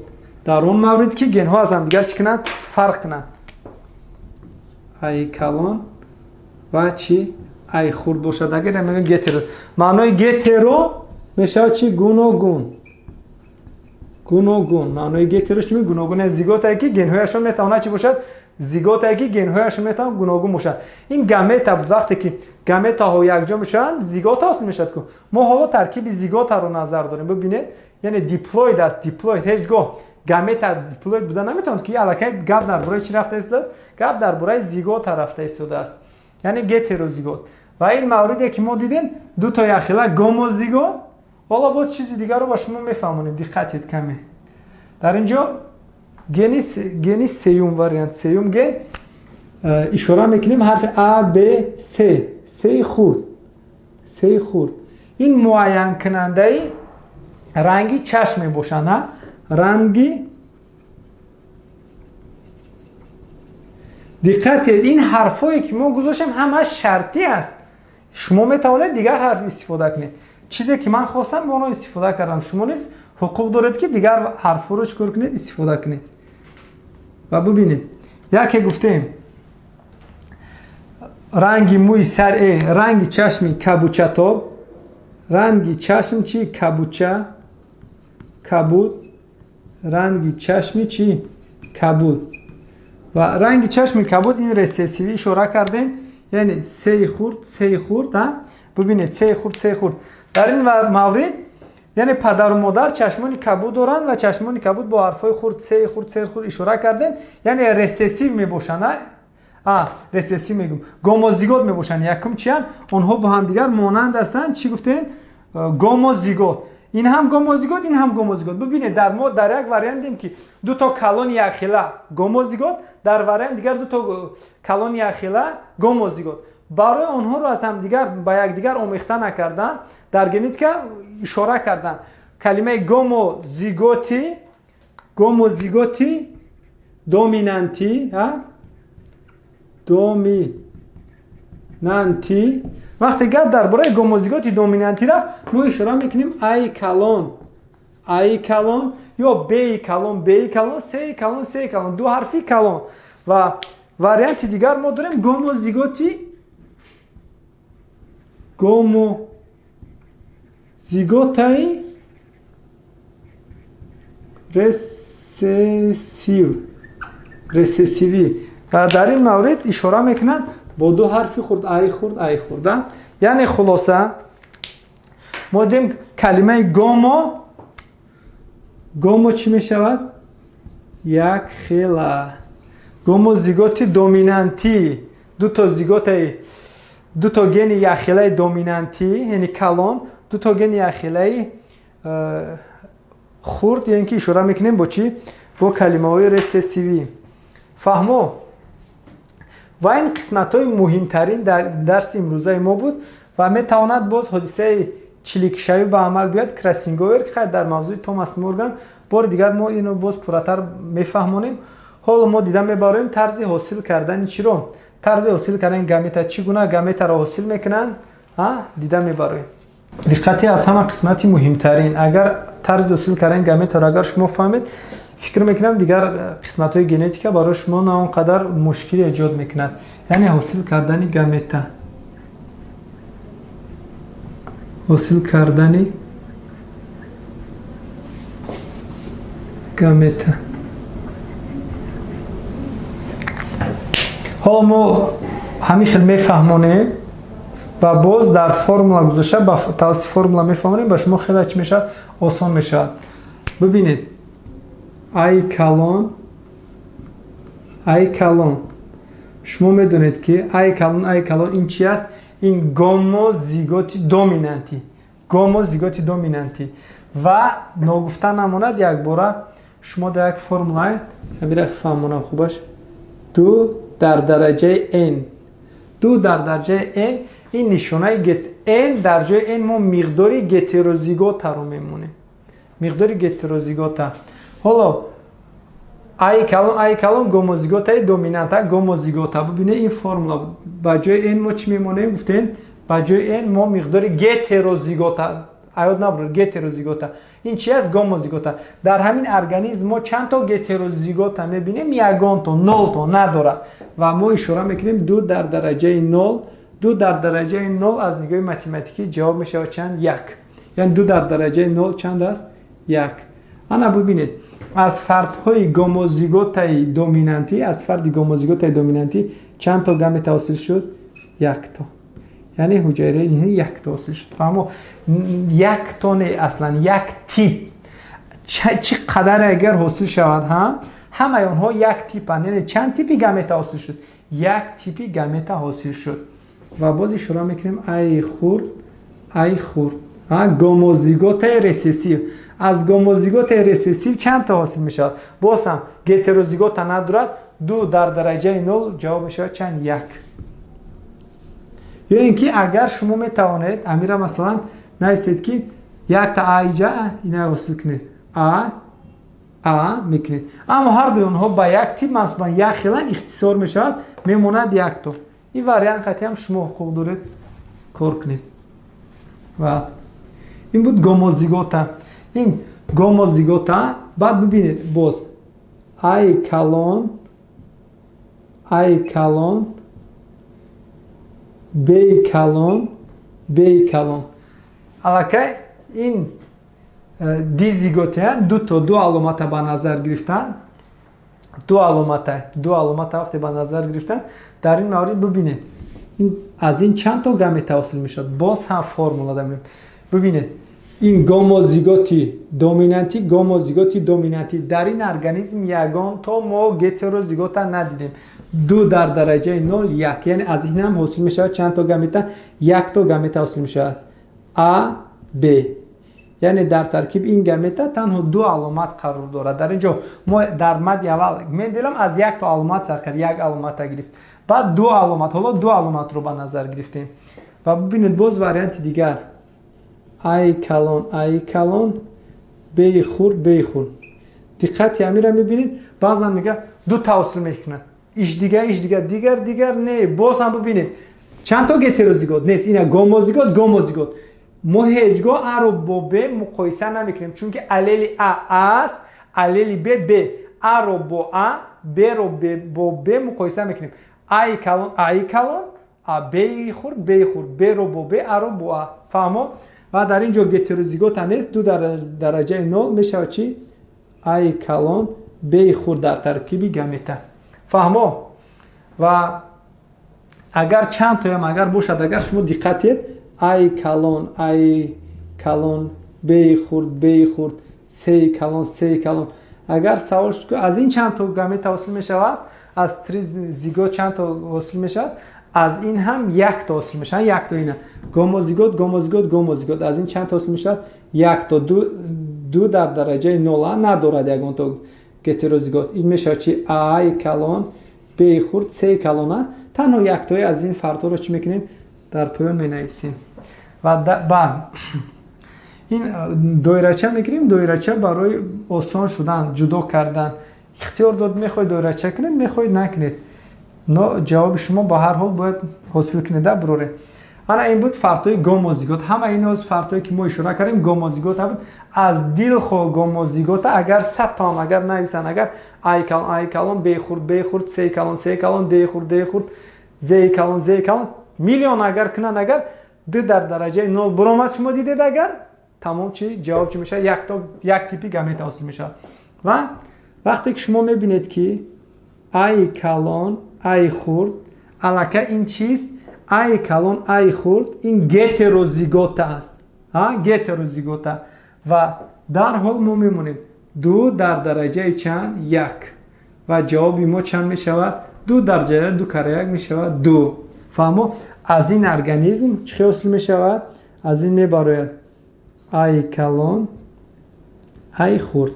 در اون مورد که گن ها از هم دیگر چی کنن؟ فرق کنن. ای کلون و چی؟ ای خورد باشد اگر میگن گترو. معنای گترو میشه چی؟ گوناگون. گوناگون. معنای گترو چی؟ گوناگون. زیگوت ای که گن هایشون میتونه چی باشد؟ زیگوت ای که گن هایشون میتونه گوناگون باشد. این گامتا بود. وقتی که گامتا ها یکجا میشن زیگوت اصل میشد که ما حالا ترکیب زیگوت رو نظر داریم. ببینید یعنی دیپلوید است. دیپلوید هیچگاه گامتا دیپلوید بودن نمیتونه که الکی گپ درباره چی رفته است؟ گپ درباره زیگوت رفته است. یعنی گتروزیگوت. و این موردی که ما دیدیم دو تا یخیله گوموزیگوت. حالا باز چیزی دیگر رو با شما میفهمونیم. دقت کمی. در اینجا گنی سیوم وریانت سیوم گن اشاره میکنیم حرف ا ب س خورد. این معین کننده رنگی چشم میباشن. رنگی دقت این حرفایی که ما گذاشتیم همه شرطی است. شما میتونید دیگر حرف استفاده کنید. چیزی که من خواستم اونو استفاده کردم. شما نیز حقوق دارید که دیگر حرفا رو چیکار کنید؟ استفاده کنید. و ببینید یکی گفتیم رنگی موی سر رنگی چشمی کبوچه. رنگی چشم چی؟ کبوچه کبود. رنگی چشمی چی؟ کبود. و رنگی چشمی کبود این رسیسیوی اشاره کردیم. یعنی سه خورد. ببینید سه خورد. در این مورد یعنی پدر و مادر چشمانی کبود دارن و چشمانی کبود با حرفای خورد سه خورد اشاره کردیم. یعنی رسیسیو میباشن. رسیسیو میگم. گوموزیگوت میباشن. یکم چیان؟ اونها با هم دیگر مانند هستن. چی گفتین؟ گوموزیگوت. این هم گوموزیگوت، این هم گوموزیگوت. ببینید در یک وریانتیم که دو تا کلون یخیله گوموزیگوت، در وریانت دیگر دو تا کلون یخیله گوموزیگوت. برای اونها رو از هم دیگر با یک دیگر آمیخته نکردن. در گنیتیکا اشاره کردن. کلمه گوموزیگوتی دومینانتی وقتی گپ درباره گوموزیگوتی دومینانتی رفت ما اشاره میکنیم ای کلون یا بی کلون سه کلون دو حرفی کلون. و وریانت دیگر ما داریم گوموزیگوتی رسیسیوی. و در این مورد اشاره میکنن با دو حرفی خورد ای خوردن. یعنی خلاصه ما دیم کلمه گومو چی میشود؟ یک خیله. گوموزیگوتی دومینانتی دو تا گن یخیله دومینانتی یعنی کلون، دو تا گن یخیله خورد. یعنی که اشاره میکنیم با چی؟ با کلمه های رسیسیوی. فهمو؟ و این قسمت های مهمترین در درس امروزه ما بود و میتواند باز حادثه چلیکشایی به عمل بیاد. کراسینگویر که در موضوع توماس مورگان بار دیگر ما اینو باز پراتر میفهمونیم. حالا ما دیدن میباریم طرز حاصل کردن چی رو؟ طرز حاصل کردن گامیتا چگونه گامیتا را حاصل میکنن؟ دیدن میباریم. دقتی از همه قسمتی مهمترین اگر طرز حاصل کردن گامیتا را اگر شما فهمید فکر میکنم دیگر قسمت های ژنتیک برای شما نه اونقدر مشکلی ایجاد میکند. یعنی حاصل کردن گامیتا حالا ما همیشه میفهمونیم و باز در فرمولا گذاشته با توسط فرمولا میفهمونیم با شما خیلی چی میشه؟ آسان میشه. ببینید ای کلون شما میدونید که ای کلون این چی است؟ این گوموزیگوت دومینانتی، گوموزیگوت دومینانتی و نگفتن نماند یک باره شما در یک فرمولای همین فهمونم خوبش دو در درجه n، دو در درجه n این نشونه n در جای n ما مقداری گتروزیگوت رو میمونه، مقداری گتروزیگوت. حالا ای کلون گوموزیگوت دومینانت گوموزیگوت. ببینید این فرمولا با جای n ما چی میمونه؟ گفتیم با جای n ما مقداری گتروزیگوت ایاد نبرد گتروزیگوت. این چی است؟ گوموزیگوت. در همین ارگانیسم ما چند تا گتروزیگوت میبینیم؟ یگان تا، 0 تا نداره و ما اشاره میکنیم 2 در درجه 0. 2 در درجه 0 از نگاه متماتیکی جواب میشه چند؟ 1. یعنی 2 در درجه 0 چند است؟ 1. انا ببینید از فردهای گوموزیگوت دومینانتی، از فرد گوموزیگوت دومینانتی چند تا گامت حاصل شد؟ 1 تا. یعنی حجره یک تا حاصل شد. فهمو؟ 1 تا نه، اصلا یک تیپ چه قدر اگر حاصل شود همه اونها یک تیپ هستند. یعنی چند تیپی گامت حاصل شد؟ یک تیپی گامت حاصل شد. و باز اشاره میکنیم ای خورد گوموزیگوت ریسیسیو. از گوموزیگوت ریسیسیو چند تا حاصل میشود؟ باز هم گتروزیگوت ندارد، 2 در درجه 0 جواب میشود چند؟ 1. یا اینکه اگر شما میتوانید امیرا مثلا نویسید که یک تا ایجا اینا حاصل کنید میکنید، اما هر دو اونها با یک تیپ مثلا یک خیلن اختصار میشود میموند 1 تا. این واریانت خطی هم شما خوب دارید کار کنید. و این بود گوموزیگوتا. این گوموزیگوتا بعد ببینید باز ای کلون بی کلون علاقه این دیزیگوتی دو علامت به نظر گرفتن، دو علامت وقتی به نظر گرفتن در این مورد ببینید این از این چند تا گامت حاصل میشد. باز هم فرمولا داریم. ببینید این گوموزیگوتی دومینانتی در این ارگانیسم یگان تا ما گتروزیگوت ندیدیم. 2 در درجه 0 1. یعنی از این هم حاصل میشه چند تا گامت؟ 1 تا گامت حاصل میشه A B. یعنی در ترکیب این گامت تنها 2 علامت قرار دارد. در اینجا ما در مد اول میدیدم از 1 تا علامت سر کرد، 1 علامت گرفت، بعد 2 علامت، حالا 2 علامت رو به نظر گرفتیم. و ببینید باز واریانت دیگر ای کلون بی خورد. دقت امیرا میبینید بعضا میگه 2 تا حاصل میکنه، ایش دیگر نه. باز هم ببینید چند تا گتروزیگوت نیست، اینا گوموزیگوت. ما هیچگاه ا رو با ب مقایسه نمیکنیم چون که الیل ا است، الیل ب ا رو با ا، ب رو با ب مقایسه میکنیم. ای کلون بی خورد، ب رو با ب، ا رو با ا. فهمو؟ و در اینجا گتروزیگوت نیست، 2 در درجه 0 میشه چی؟ ای کلون بی خورد در ترکیبی گامت. فهمو؟ و اگر چند تا هم اگر باشد، اگر شما دقتید ای کلون بی خورد سی کلون اگر سوال شد که از این چند تا گامت حاصل می شود، از تریزیگوت چند تا حاصل می شود، از این هم 1 تا حاصل می شود. 1 تا اینه گوموزیگوت از این چند تا حاصل می شود؟ 1 تا. 2 در درجه 0 ندارد یگان تا گتروزیگوت. این میشه چی؟ ای کلون بی خورد سی کلون. تنها 1 تای از این فردا رو چی میکنیم؟ در پایان می نویسیم. و بعد این دایره‌چه میگیریم. دایره‌چه برای آسان شدن، جدا کردن اختیار داد. میخواید دایره‌چه کنید، میخواید نکنید. جواب شما با هر حال باید حاصل کنید بروره. انا این بود فرطای گوموزیگوت. همه این از فرطایی که ما اشاره کردیم گوموزیگوت بود. از دیل خو گوموزیگوت اگر 100 تا هم اگر نویسن، اگر ای کلون بی خورد سی کلون دی خورد زی کلون میلیون اگر کنن، اگر 2 در درجه 0 برآمد شما دیدید، اگر تمام چی جواب چی میشه؟ 1 تا 1 تیپی گامت حاصل میشه. و وقتی که شما میبینید که ای کلون ای خورد علاقه این چیست؟ ای کلون ای خورد این گتروزیگوت است. گتروزیگوت. و در حال ما میمونیم 2 در درجه چند؟ 1. و جوابی ما چند میشود؟ 2 дар ҷайра 2 кара 1 мешавад 2. фаҳмо аз ин организм чӣ ҳосил мешавад? Аз ин мебарояд ай калон ай хурд.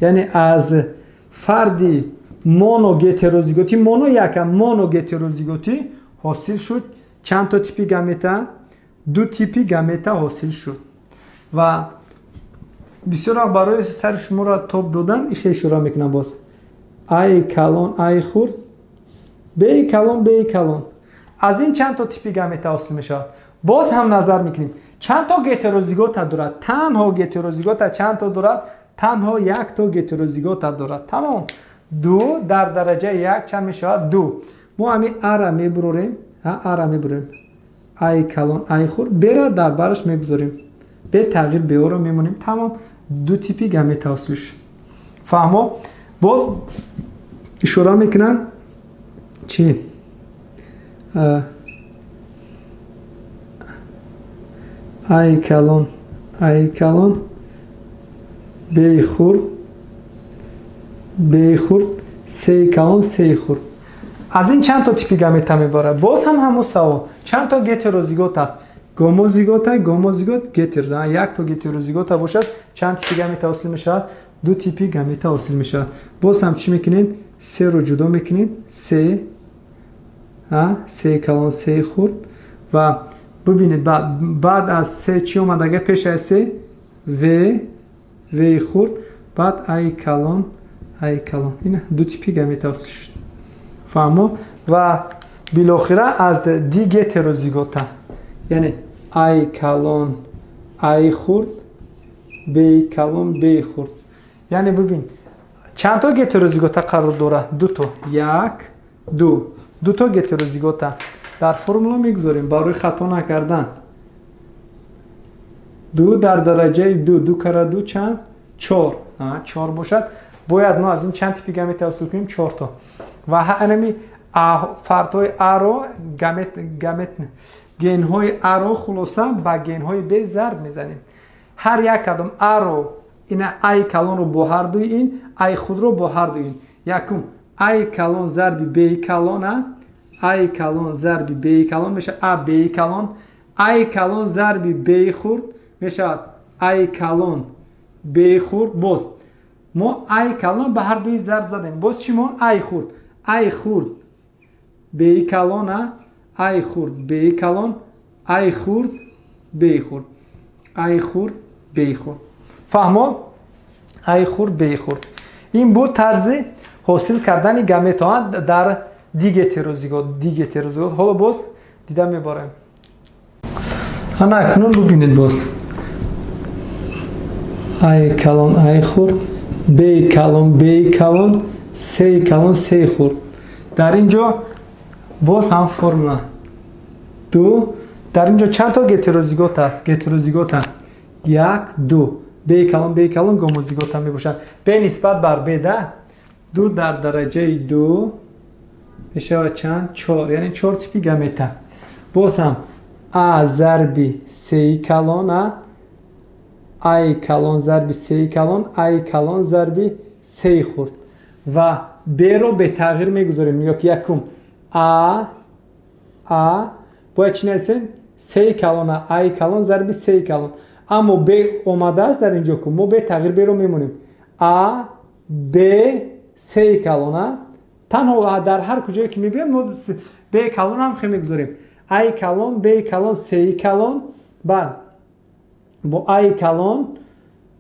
яъне аз фарди моногетерозиготӣ, моно якам моногетерозиготӣ ҳосил шуд чанд то типи гамета? 2 типи гамета ҳосил шуд. ва бисёр вақт барои сари шуморо тоб додан иша ишора мекунам. боз ай калон ай хурд, бей калон бей калон. аз ин чанд то типи гамета ҳосил мешавад? боз ҳам назар мекунем чанд то гетерозигота дорад. танҳо гетерозигота чанд то дорад? танҳо 1 то гетерозигота дорад. тамом. 2 дар дараҷаи 1 чанд мешавад? 2. мо ҳами ара мебурорем, ара мебурем. ай калон ай хурд, бера дар бараш мегузорем. бе тағйир беоро мемонем. тамом. 2 типи гамета ҳосил шуд. фаҳмо боз ишора мекунанд чӣ? ай калон бей хурд, сей калон сей хурд. аз ин чанд то типи гамета мебарад? боз ҳам ҳамон савол. чанд то гетерозигот аст? гомозигота, гомозигот, гетерозигот. 1 то гетерозигота бошад чанд типи гамета ҳосил мешавад? 2 типи гамета ҳосил мешавад. боз ҳам чӣ мекунем? серо ҷудо мекунем. сей калон сей хурд. ва бубинед баъд аз се чӣ омадага? пеш аз се вей хурд, баъд ай калон. ина 2 типи гамета ҳосил шуд. фаҳмо? ва билохира аз ди гетерозигота, яъне ай калон ай хурд, бей калон бей хурд. яъне бубин чанд то гетерозигота қарор дорад? 2 то. 2 то гетерозигота. дар формула мегузорем барои хато накардан. 2 дар дараҷаи 2 кара 2 чанд? 4. 4 бошад. бояд мо аз ин чанд типи гамета ҳосил кунем? 4 то. ва ҳанами фардҳои аро генҳои аро хулоса ба генҳои б зарб мезанем. ҳар як кадом аро ина ай калонро бо ҳардуи ин, ай худро бо ҳардуи ин. якум ай калон зарби бей калон, ай калон зарби бей калон мешавад а бей калон. ай калон зарби бей хурд мешавад ай калон бей хурд. боз мо ай калон ба ҳардуи зарб задем. боз чӣ мон? ай хурд бей калон, ай хурд бей калон, ай хурд бей хурд, ай хурд бей хурд. фаҳмо? ай хурд бей хурд. ин буд тарзи ҳосил кардани гаметаҳо дар дигетерозигот. ҳоло боз дида мебарем. ана акнун бубинед боз ай калон ай хурд, бей калон, сей калон сей хурд. дар ин ҷо боз ҳам формула 2. дар ин ҷо чанд то гетерозигот аст? гетерозигота 1 2. бей калон гомозигота мебошад. бе нисбат бар беда 2 дар дараҷаи 2 мешавад чанд? 4. яъне 4 типи гамета. боз ҳам а зарби сей калон, ай калон зарби сей калон, ай калон зарби сей хурд. ва беро бетағйир мегузорем. якум бояд чӣ нависем? сей калон, ай калон зарби сей калон. аммо б омадааст дар ин ҷо ку мо бетағйир беро мемонем. б сей калон. танҳо дар ҳар куҷое ки мебиём мо б калон ҳам хе мегузорем. ай калон б калон сей калон. баъд бо ай калон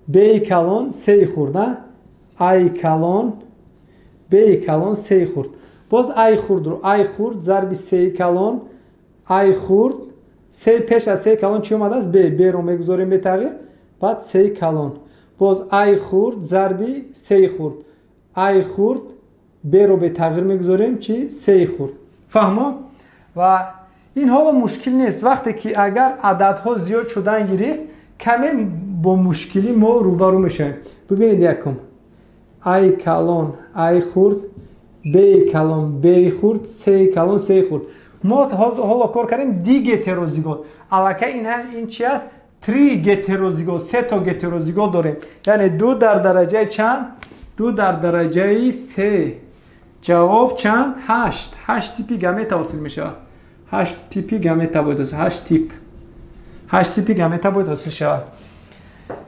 б калон сей хурд. ай калон б калон сей хурд. боз ай хурдро ай хурд зарби сей калон, ай хурд сей пеш аз сей калон чӣ омадааст? беро мегузорем бетағйир. баъд сей калон. боз ай хурд зарби сей хурд, ай хурд беро бетағйир мегузорем чӣ? сей хурд. фаҳмо? ва ин ҳоло мушкил нест. вақте ки агар ададҳо зиёд шудан гирифт каме бо мушкилӣ мо рӯбарӯ мешавем. бибинед якум ай калон ай хурд, бей калон бей хурд, сей калон сей хурд. мо ҳоло кор кардем ди гетерозигот. аллакай ин чи аст? 3 гетерозигот, 3 то гетерозигот дорем. яъне 2 дар дараҷаи чанд? 2 дар дараҷаи 3. جواب چند؟ 8. 8 تیپی گامتا حاصل میشه. 8 تیپی گامتا باید حاصل. 8 تیپی گامتا باید حاصل شود.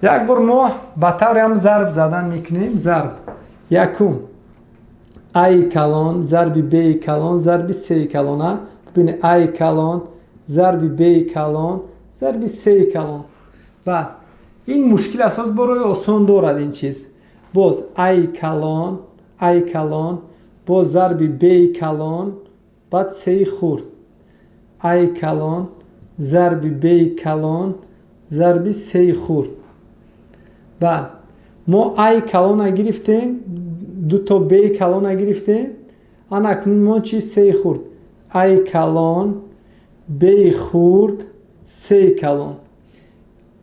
یک بار ما با طور هم ضرب زدن میکنیم. ضرب یکم ای کلان ضرب بی کلان ضرب سی کلانه. ببینید ای کلان ضرب بی کلان ضرب سی کلان. بعد این مشکل اساس برای آسان دارد این چیز. باز ای کلان باز ضرب بی کلان بعد سی خورد. ای کلان ضرب بی کلان ضرب سی خورد. بعد ما ای کلان گرفتیم، دو تا بی کلان گرفتیم، آن اکنون ما چی؟ سی خورد. ای کلان بی خورد سی کلان.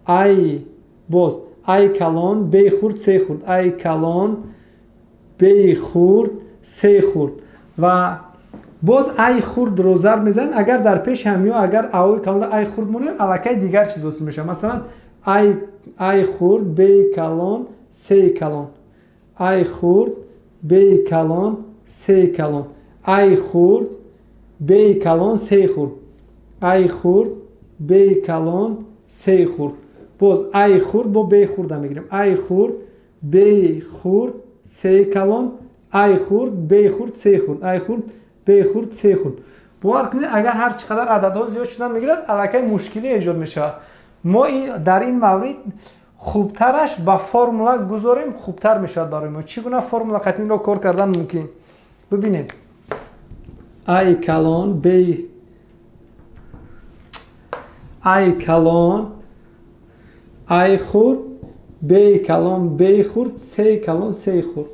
ای باز ای کلان بی خورد سی خورد. ای کلان بی خورد سی خورد. و باز ای خورد رو ضرب میزنیم. اگر در پیش هم یا اگر اوی کلان ای خورد مونه الکی دیگر چیز حاصل میشه. مثلا ای خورد بی کلان سی کلان. ای خورد بی کلان سی کلان. ای خورد بی کلان سی خورد. ای خورد بی کلان سی خورد. باز ای خورد با بی خورد میگیریم. ای خورد بی خورد سی کلان. ای خورد بی خورد سی خورد. ای خورد بی خورد سی خورد. باور کنید اگر هر چقدر عددها زیاد شدن میگیرد الکی مشکلی ایجاد میشه. ما در این مورد خوبترش با فرمولا گذاریم خوبتر میشه برای ما. چگونه فرمولا قطعی را کار کردن ممکن؟ ببینید ای کلان بی ای کلان ای خورد بی کلان بی خورد سی کلان سی خورد.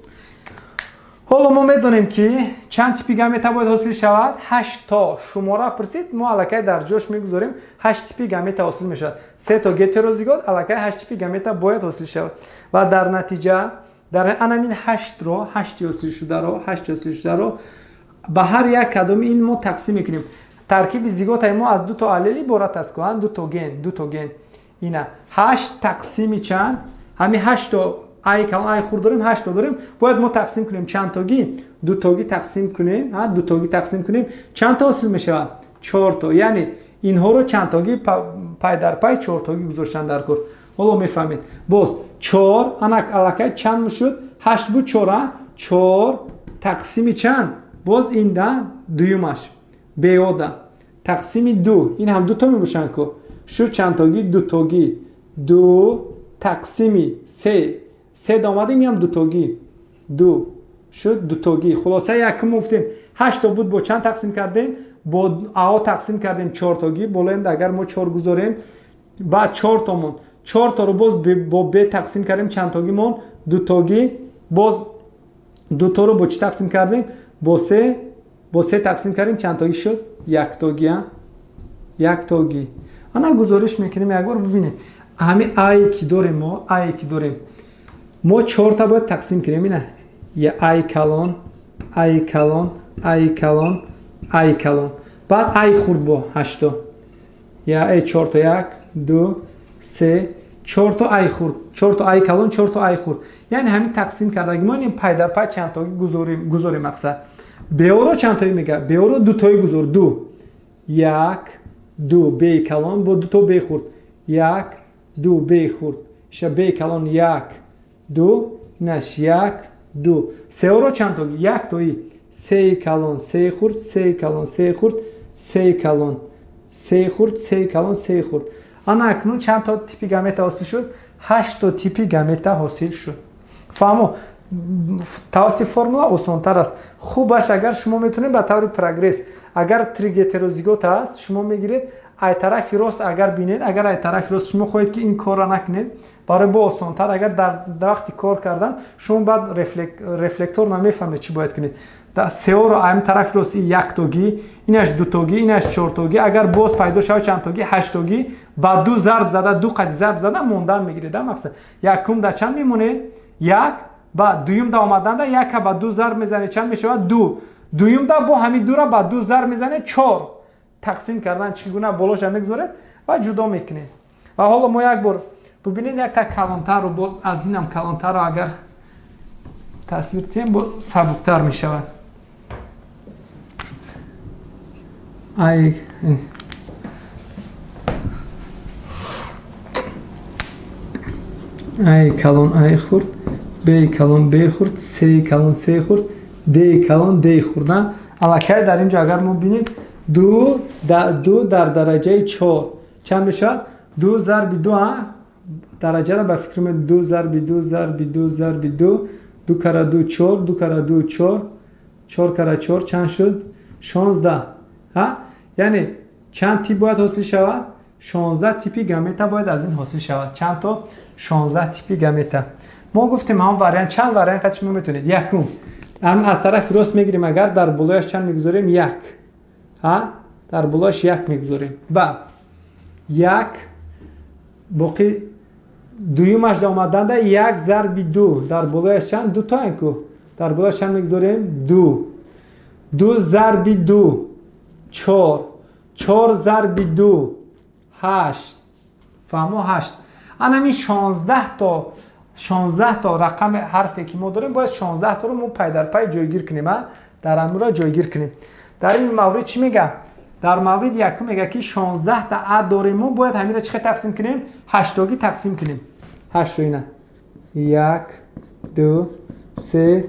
حالا ما میدونیم که چند تیپی گامتا باید حاصل شود. 8 تا شماره پرسید ما الکی در جاش میگذاریم 8 تیپی گامتا حاصل میشود. 3 تا هتروزیگوت الکی 8 تیپی گامتا باید حاصل شود و در نتیجه در همین 8 رو 8 حاصل شده رو به هر یک کدام این ما تقسیم میکنیم. ترکیب زیگوت ما از 2 تا آلیل عبارت است که 2 تا گن اینا 8 تقسیم چند؟ همین 8 تا ای کلان ای خورد داریم 8 تا داریم. باید ما تقسیم کنیم چند تاگی؟ 2 تاگی تقسیم کنیم. 2 تاگی تقسیم کنیم چند تا حاصل میشه؟ 4 تا. یعنی اینها رو چند تاگی پای در پای 4 تاگی گذاشتن در کار. حالا میفهمید. باز 4 انک الکی چند میشد؟ 8 بود 4 تقسیم چند؟ باز این ده دویمش بیاده تقسیم 2 این هم 2 تا میباشن که شد چند تاگی؟ 2 تاگی 2 تقسیم 3 دامده میم 2 تاگی 2 شد 2 تاگی. خلاصه یکم گفتیم 8 تا بود با چند تقسیم کردیم؟ با آ تقسیم کردیم 4 تاگی. بولند اگر ما 4 گذاریم بعد 4 تا مون 4 تا رو باز با ب تقسیم کردیم چند تاگی مون 2 تاگی. باز 2 تا رو با چی تقسیم کردیم؟ با 3 تقسیم کردیم چند تاگی شد؟ 1 تاگی. 1 تاگی. انا گزارش میکنیم یک بار ببینید. همین ای که داریم ما 4 تا باید تقسیم کنیم. اینه یا ای کلان بعد ای خورد با 8 تا یا ای 4 تا 1 2 3 4 تا ای خورد 4 تا ای کلان 4 تا ای خورد. یعنی همین تقسیم کردگی ما این پای در پای چند تاگی گذاریم مقصد. بیو رو چند تایی میگه؟ بیو رو 2 تایی گذار. 2 1 2 بی کلان با 2 تا بی خورد 1 2 بی خورد شه بی کلان 1 2 نش 1 2 3 رو چند تایی؟ 1 تایی 3 کلان 3 خورد 3 کلان 3 خورد 3 کلان 3 خورد 3 کلان 3 خورد. انا اکنون چند تا تیپی گامتا حاصل شد؟ 8 تا تیپی گامتا حاصل شد. فهمو توسط فرمولا آسان‌تر است. خوبش اگر شما میتونید به طور پروگرس اگر تریگ هتروزیگوت است شما میگیرید ای طرف راست اگر بینید اگر ای طرف راست شما خواهید که این کار را نکنید برای با آسان‌تر اگر در وقتی کار کردن شما بعد رفلکتور نمیفهمید چی باید کنید. در سه رو ام طرف راست 1 تاگی اینش 2 تاگی اینش 4 تاگی اگر باز پیدا شود چند تاگی 8 تاگی بعد 2 ضرب زده 2 قد ضرب زده موندن میگیرید. مقصد یکم در چند میمونه؟ 1 بعد دویم دا آمدن دا 1 با 2 ضرب میزنه چند میشه؟ 2 دویم دا با همین 2 را با 2 ضرب میزنه 4 تقسیم کردن چگونه بالاش میگذارید و جدا میکنید. و حالا ما یک بار ببینید یک تا کلانتر رو باز از اینم کلانتر رو اگر تصویر تیم با سبکتر میشود. ای ای کلان ای خورد، بی کلان بی خورد، سی کلان سی خورد، دی کلان دی خورد. الکی در اینجا اگر ما بینیم دو در درجه 4 چند میشه؟ 2 ضرب 2 درجه را به فکر من 2 ضرب 2 ضرب 2 ضرب 2 2 کره 2 4 2 کره 2 4 4 کره 4 چند شد؟ 16. یعنی چند تیپ باید حاصل شود؟ 16 تیپی گامیتا باید از این حاصل شود. چند تا؟ 16 تیپی گامیتا. ما گفتیم هم وریانت، چند وریانت قد شما میتونید؟ یکم هم از طرف راست میگیریم، اگر در بلایش چند میگذاریم؟ 1. در بلایش 1 میگذاریم. بعد 1 باقی دویمش آمدن ده 1 ضرب 2 در بلایش چند؟ 2 تا اینکو در بلایش چند میگذاریم؟ 2. 2 ضرب 2 4 4 ضرب 2 8. فهمو 8. همین 16 تا رقم حرفی که ما داریم باید 16 تا رو ما پای در پای جایگیر کنیم، در امورا جایگیر کنیم. در این مورد چی میگه؟ در مورد یکم میگه که 16 تا عدد داریم، ما باید همین را چقدر تقسیم کنیم؟ 8 تاگی تقسیم کنیم. 8 تا اینه 1 2 3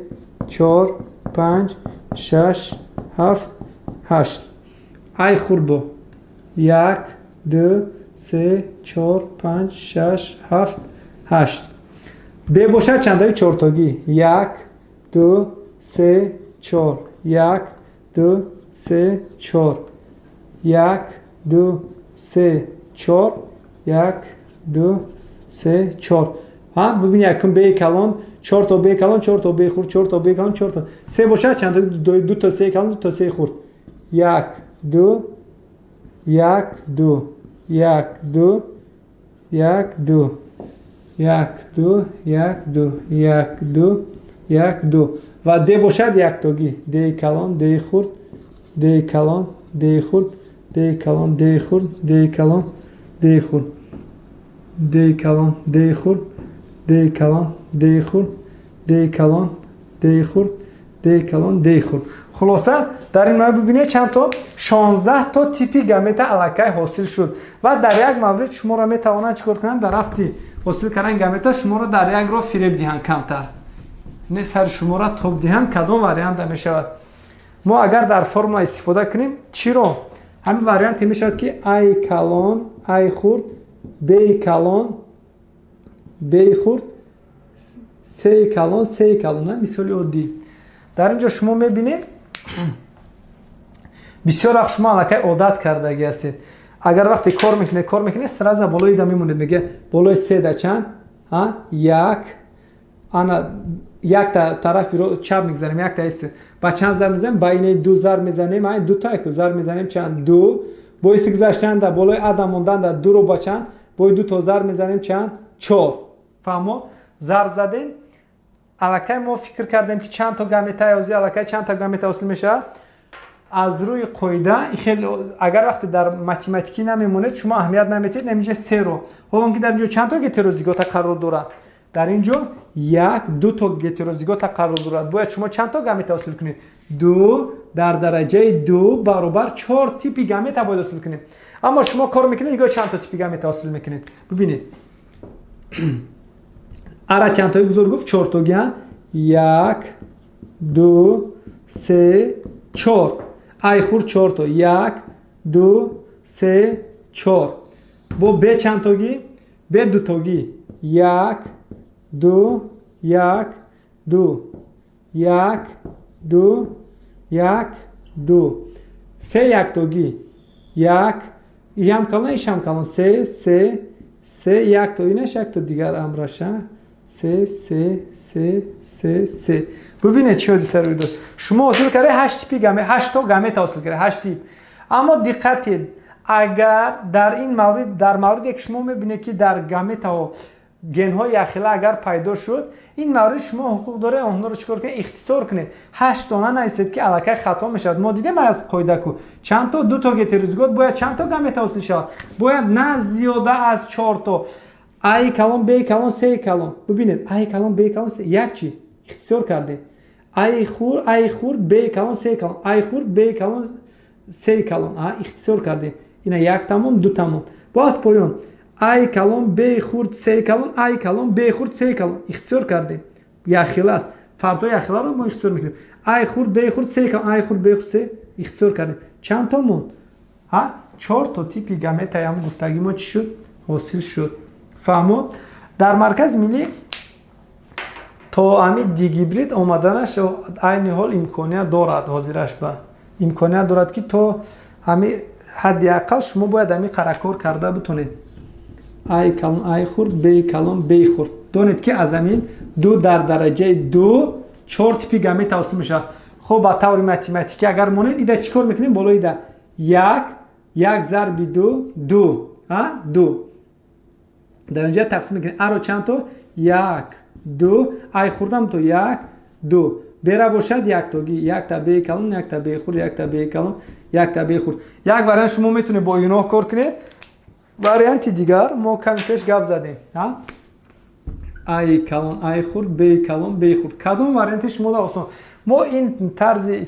4 5 6 7 8. ای خورد با 1 2 3 4 5 6 7 8. ب باشد چندای 4 تاگی 1 2 3 4 1 2 3 4 1 2 3 4 1 2 3 4. ببین یکم ب کلان 4 تا ب کلان 4 تا ب خورد 4 تا ب کلان 4 تا. 3 باشد چند 2 تا 3 کلان 2 تا 3 خورد 1 2 1 2 1 2 1 2 1 2 1 2 1 2 1 2 و د باشد 1 تاگی د کلان د خورد د کلان د خورد د کلان د خورد د کلان د خورد د کلان د خورد د کلان د خورد د کلان د خورد د کلان د خورد. خلاصه در این مورد ببینید چند تا 16 تا تیپی گامیتا الکی حاصل شد و در یک مورد شما را میتوانند چیکار کنند؟ در رفتی حاصل کردن گامیتا شما را در یک راه فریب دهند کمتر، نه سر شما را توپ دهند کدام وریانت می شود. ما اگر در فرمول استفاده کنیم چی را؟ همین وریانت می شود که ای کلان ای خورد ب کلان ب خورد سی کلان سی کلان. مثالی عادی در اینجا شما میبینید بسیار وقت شما الکی عادت کردگی هستید. اگر وقتی کار میکنه استرازا بالای دا میمونه، میگه بالای 3 دا چند؟ 1 انا 1 تا طرف رو چپ میگذاریم 1 تا است با چند ضرب میزنیم؟ با این 2 ضرب میزنیم، این 2 تا یک ضرب میزنیم چند؟ 2 با 6 گذاشتن دا بالای عدم موندن دا 2 رو با چند؟ با 2 تا ضرب میزنیم چند؟ 4. فهمو؟ ضرب زدیم. الکی ما فکر کردیم که چند تا گامیتا یازی الکی چند تا گامیتا حاصل میشه از روی قاعده. خیلی اگر وقتی در متمتیکی نمیمونه شما اهمیت نمیدید نمیشه 3 رو. حالا که در اینجا چند تا هتروزیگوت قرار دارد؟ در اینجا 1 2 تا هتروزیگوت قرار دارد. باید شما چند تا گامیتا حاصل کنید؟ 2 در درجه 2 برابر 4 تیپی گامیتا باید حاصل کنید. اما شما کار میکنید دیگه چند تا تیپی گامیتا حاصل میکنید؟ ببینید اره چند تا گذار گفت؟ 4 تا گه 1 2 3 4 ای خورد 4 تا 1 2 3 4. با ب چند تاگی؟ ب 2 تاگی 1 2 1 2 1 2 1 2 3 1 تاگی 1 ای هم کلان ایش هم کلان 3 3 3 1 تا اینش 1 تا دیگر امرشه 3 3 3 3 3. ببینید چی حدیث روی داد. شما حاصل کرده 8 تیپی گامیتا 8 تا گامیتا حاصل کرده 8 تیپ. اما دقت اگر در این مورد در موردی که شما میبینید که در گامیتا و گن های اخیله اگر پیدا شد این مورد شما حقوق داره اونها رو چیکار کنید؟ اختصار کنید. 8 تا نایست که الکی خطا میشد. ما دیدیم از قاعده کو چند تا 2 تا هتروزیگوت باید چند تا گامیتا حاصل شود؟ باید نه زیاده از 4 تا. ای کلان ب کلان سی کلان. ببینید ای کلان ب کلان سی یک چی اختصار کردیم. ای خور ب کلان سی کلان ای خور ب کلان 3 калон ихтисор кардем. Ина 1 тамом 2 тамом. Боз поён a калон b хурд 3 калон a калон b хурд 3 калон ихтисор кардем. Яхила аст. Фардо яхиларо мо ихтисор мекунем. a хурд b хурд 3 калон a хурд b хурд 3 ихтисор кардем. Чанд та монд? 4 تا типи гаметаи ҳам гуфтагӣ мо чӣ шуд? ҳосил шуд. Фаҳмод? Дар маркази миллӣ то ҳами дигибрид омаданаш айни ҳол имконият дорад, ҳозираш ба имконият дорад ки то ҳами ҳадди аққал шумо бояд ҳами қаракор карда битонед. a калон a хурд b калон b хурд. Донед ки аз ҳамин 2 дар дараҷаи 2 4 типи гамета ҳосил мешавад. Хоб ба таври математикӣ агар монед ида чӣ кор мекунем? Болои ида 1 зарби 2 2 дар инҷа тақсим мекунем. аро чанд то? 1 2 ай хурдам то 1 2 бера бошад 1 тоги 1 та b калон 1 та b хурд 1 та b калон 1 та b хурд. Як вариант шумо метонед бо ино кор кунед. Варианти дигар мо ками пеш гап задем. ай калон ай хурд b калон b хурд. Кадом варианти шумо да осон? Мо ин тарзи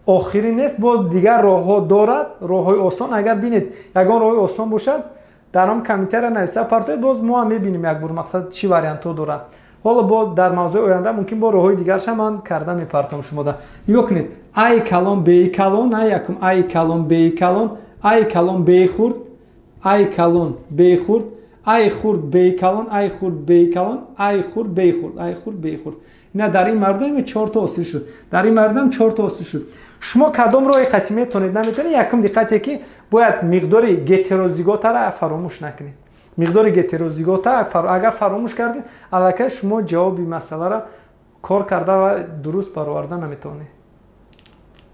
охирӣ нест, бо дигар роҳҳо дорад, роҳҳои осон. Агар бинед ягон роҳи осон бошад дар ҳам компютера нависа партоед, боз мо ҳам мебинем як бор мақсад чӣ вариантҳо дорад. ҳоло бо дар мавзӯи оянда мумкин бо роҳҳои дигарша ман карда мепартом шумода. Нигоҳ кунед. a калон b калон якум a калон b калон a калон b хурд a калон b хурд a хурд b калон a хурд b калон a хурд b хурд a хурд b хурд. ина дар ин мардам 4 та ҳосил шуд. Дар ин мардам 4 та ҳосил шуд. шумо кадом роҳи қатъӣ метавонед наметавонед? Якум диққате ки бояд миқдори гетерозиготаро фаромӯш накунед. Миқдори гетерозигота агар фаромӯш кардед, аллакай шумо ҷавоби масъаларо кор карда ва дуруст бароварда наметавонед.